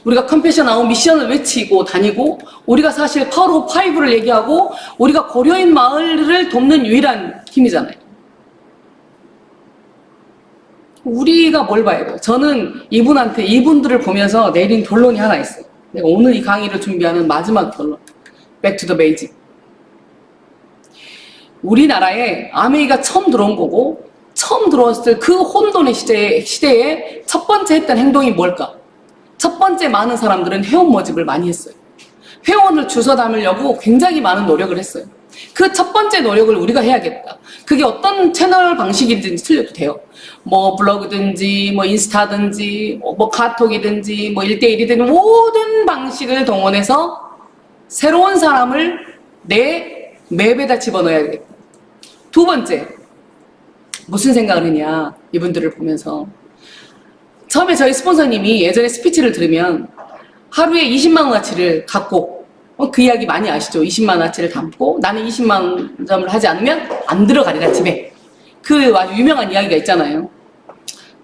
우리가 컴패션 아웃 미션을 외치고 다니고 우리가 사실 파워 오브 5를 얘기하고 우리가 고려인 마을을 돕는 유일한 팀이잖아요. 우리가 뭘 봐야 돼요? 저는 이분들을 보면서 내린 결론이 하나 있어요. 내가 오늘 이 강의를 준비하는 마지막 결론. Back to the basic. 우리나라에 아메이가 처음 들어온 거고 처음 들어왔을 그 혼돈의 시대에 첫 번째 했던 행동이 뭘까? 첫 번째 많은 사람들은 회원 모집을 많이 했어요. 회원을 주워 담으려고 굉장히 많은 노력을 했어요. 그 첫 번째 노력을 우리가 해야겠다. 그게 어떤 채널 방식이든지 틀려도 돼요. 뭐 블로그든지 뭐 인스타든지 뭐 카톡이든지 뭐 1대1이든 모든 방식을 동원해서 새로운 사람을 내 맵에다 집어넣어야겠다. 두 번째, 무슨 생각을 했냐 이분들을 보면서 처음에 저희 스폰서님이 예전에 스피치를 들으면 하루에 20만 원어치를 갖고 그 이야기 많이 아시죠? 20만 원어치를 담고 나는 20만 점을 하지 않으면 안 들어가리라 집에. 그 아주 유명한 이야기가 있잖아요.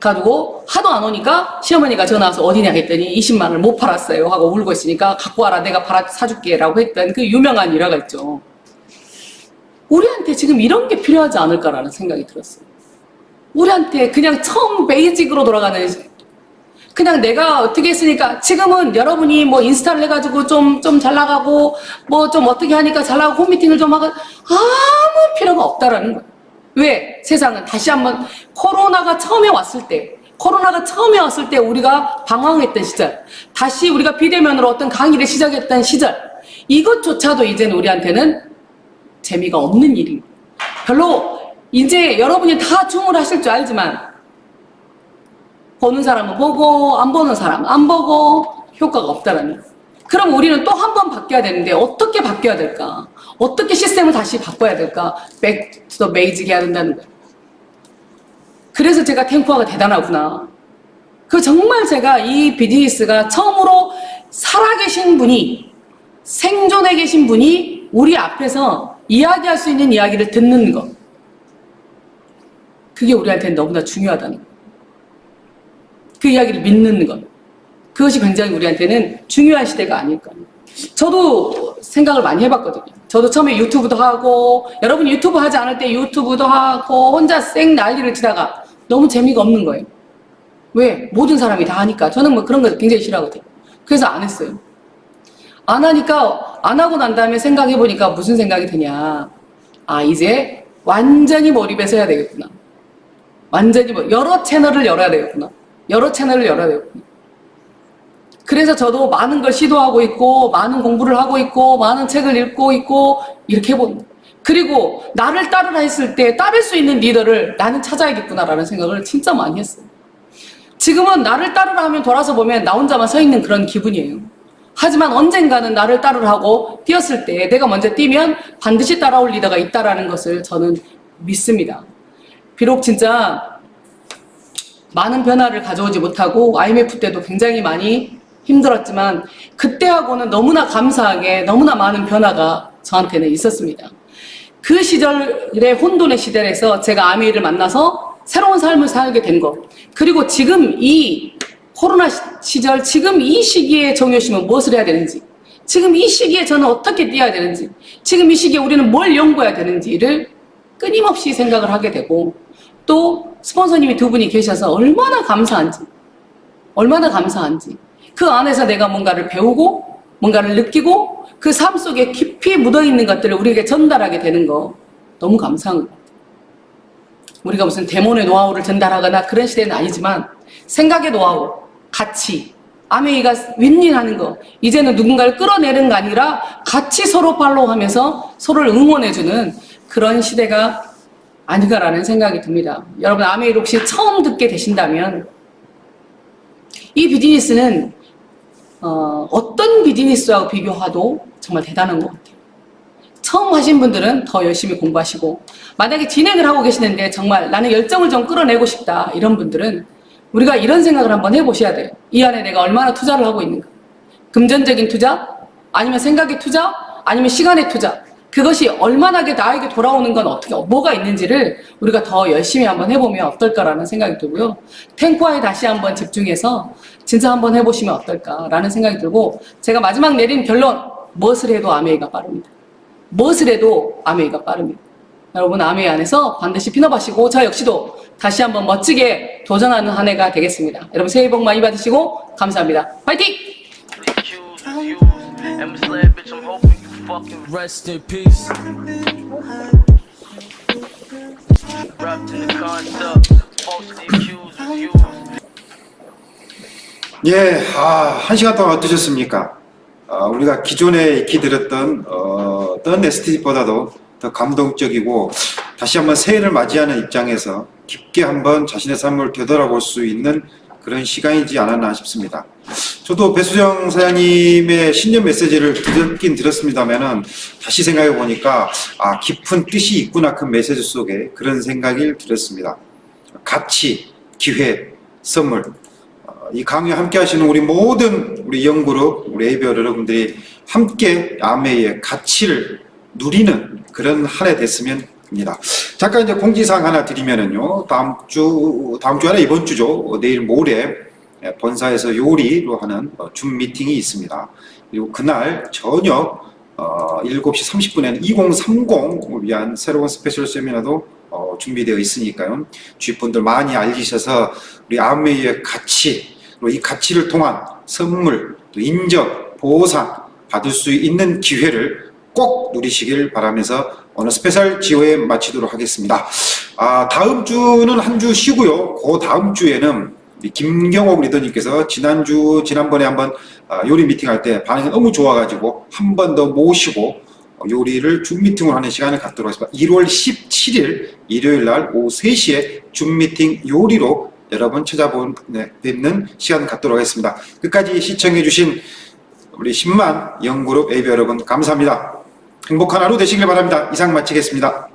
가지고 하도 안 오니까 시어머니가 전화 와서 어디냐 했더니 20만 원을 못 팔았어요 하고 울고 있으니까 갖고 와라 내가 사줄게 라고 했던 그 유명한 일화가 있죠. 우리한테 지금 이런 게 필요하지 않을까라는 생각이 들었어요. 우리한테 그냥 처음 베이직으로 돌아가는 그냥 내가 어떻게 했으니까 지금은 여러분이 뭐 인스타를 해가지고 좀 잘 나가고 뭐 좀 어떻게 하니까 잘 나가고 홈미팅을 좀 하고 아무 필요가 없다라는 거예요. 왜? 세상은 다시 한번 코로나가 처음에 왔을 때 우리가 방황했던 시절 다시 우리가 비대면으로 어떤 강의를 시작했던 시절 이것조차도 이제는 우리한테는 재미가 없는 일입니다. 별로 이제 여러분이 다 줌을 하실 줄 알지만 보는 사람은 보고 안 보는 사람은 안 보고 효과가 없다라는 거예요. 그럼 우리는 또 한 번 바뀌어야 되는데 어떻게 바뀌어야 될까? 어떻게 시스템을 다시 바꿔야 될까? Back to the basic 해야 된다는 거예요. 그래서 제가 탱쿠아가 대단하구나. 정말 제가 이 비즈니스가 처음으로 살아계신 분이 생존해 계신 분이 우리 앞에서 이야기할 수 있는 이야기를 듣는 것. 그게 우리한테는 너무나 중요하다는 거예요. 그 이야기를 믿는 것. 그것이 굉장히 우리한테는 중요한 시대가 아닐까. 저도 생각을 많이 해봤거든요. 저도 처음에 유튜브도 하고 여러분 유튜브 하지 않을 때 유튜브도 하고 혼자 쌩 난리를 치다가 너무 재미가 없는 거예요. 왜? 모든 사람이 다 하니까. 저는 뭐 그런 거 굉장히 싫어하거든요. 그래서 안 했어요. 안 하니까 안 하고 난 다음에 생각해보니까 무슨 생각이 드냐. 아 이제 완전히 몰입해서 해야 되겠구나. 완전히 여러 채널을 열어야 되겠구나. 그래서 저도 많은 걸 시도하고 있고, 많은 공부를 하고 있고, 많은 책을 읽고 있고, 이렇게 해봅니다. 그리고 나를 따르라 했을 때 따를 수 있는 리더를 나는 찾아야겠구나라는 생각을 진짜 많이 했어요. 지금은 나를 따르라 하면 돌아서 보면 나 혼자만 서 있는 그런 기분이에요. 하지만 언젠가는 나를 따르라 하고 뛰었을 때 내가 먼저 뛰면 반드시 따라올 리더가 있다라는 것을 저는 믿습니다. 비록 진짜 많은 변화를 가져오지 못하고 IMF 때도 굉장히 많이 힘들었지만 그때하고는 너무나 감사하게 너무나 많은 변화가 저한테는 있었습니다. 그 시절의 혼돈의 시대에서 제가 아미를 만나서 새로운 삶을 살게 된 것, 그리고 지금 이 코로나 시절, 지금 이 시기에 정효심은 무엇을 해야 되는지, 지금 이 시기에 저는 어떻게 뛰어야 되는지, 지금 이 시기에 우리는 뭘 연구해야 되는지를 끊임없이 생각을 하게 되고, 또 스폰서님이 두 분이 계셔서 얼마나 감사한지 그 안에서 내가 뭔가를 배우고 뭔가를 느끼고 그 삶 속에 깊이 묻어있는 것들을 우리에게 전달하게 되는 거 너무 감사한 것 같아요. 우리가 무슨 데몬의 노하우를 전달하거나 그런 시대는 아니지만 생각의 노하우, 가치, 아메이가 윈윈하는 거, 이제는 누군가를 끌어내는 게 아니라 같이 서로 팔로우하면서 서로를 응원해주는 그런 시대가 아닌가라는 생각이 듭니다. 여러분 아메이를 혹시 처음 듣게 되신다면 이 비즈니스는 어떤 비즈니스하고 비교해도 정말 대단한 것 같아요. 처음 하신 분들은 더 열심히 공부하시고, 만약에 진행을 하고 계시는데 정말 나는 열정을 좀 끌어내고 싶다 이런 분들은 우리가 이런 생각을 한번 해보셔야 돼요. 이 안에 내가 얼마나 투자를 하고 있는가. 금전적인 투자, 아니면 생각의 투자, 아니면 시간의 투자. 그것이 얼마나 나에게 돌아오는 건 어떻게, 뭐가 있는지를 우리가 더 열심히 한번 해보면 어떨까라는 생각이 들고요. 탱크화에 다시 한번 집중해서 진짜 한번 해보시면 어떨까라는 생각이 들고, 제가 마지막 내린 결론, 무엇을 해도 아메이가 빠릅니다. 무엇을 해도 아메이가 빠릅니다. 여러분 아메이 안에서 반드시 핀업하시고 저 역시도 다시 한번 멋지게 도전하는 한 해가 되겠습니다. 여러분 새해 복 많이 받으시고 감사합니다. 파이팅! Rest in peace. Wrapped in the concept, falsely accused of you. 예, 한 시간 동안 어떠셨습니까? 우리가 기존에 익히 들었던 어떤 STD보다도 더 감동적이고 다시 한번 새해를 맞이하는 입장에서 깊게 한번 자신의 삶을 되돌아볼 수 있는 그런 시간이지 않았나 싶습니다. 저도 배수정 사장님의 신년 메시지를 듣긴 들었습니다만은 다시 생각해 보니까 깊은 뜻이 있구나, 그 메시지 속에 그런 생각이 들었습니다. 가치, 기회, 선물. 이 강의 함께 하시는 우리 모든 우리 영그룹, 우리 ABO 여러분들이 함께 아메이의 가치를 누리는 그런 한 해 됐으면 합니다. 잠깐 이제 공지사항 하나 드리면은요, 다음 주 아니라 이번 주죠. 내일 모레 본사에서 요리로 하는 줌 미팅이 있습니다. 그리고 그날 저녁 7시 30분에는 2030을 위한 새로운 스페셜 세미나도 준비되어 있으니까요. 주위 분들 많이 알리셔서 우리 아메이의 가치, 그리고 이 가치를 통한 선물, 또 인정, 보상 받을 수 있는 기회를 꼭 누리시길 바라면서 오늘 스페셜 지오에 마치도록 하겠습니다. 다음 주는 한 주 쉬고요. 그 다음 주에는 김경옥 리더님께서 지난번에 한번 요리 미팅할 때 반응이 너무 좋아가지고 한 번 더 모시고 요리를 줌 미팅으로 하는 시간을 갖도록 하겠습니다. 1월 17일 일요일 날 오후 3시에 줌 미팅 요리로 여러분 찾아뵙는 시간 갖도록 하겠습니다. 끝까지 시청해주신 우리 10만 영그룹 ABO 여러분 감사합니다. 행복한 하루 되시길 바랍니다. 이상 마치겠습니다.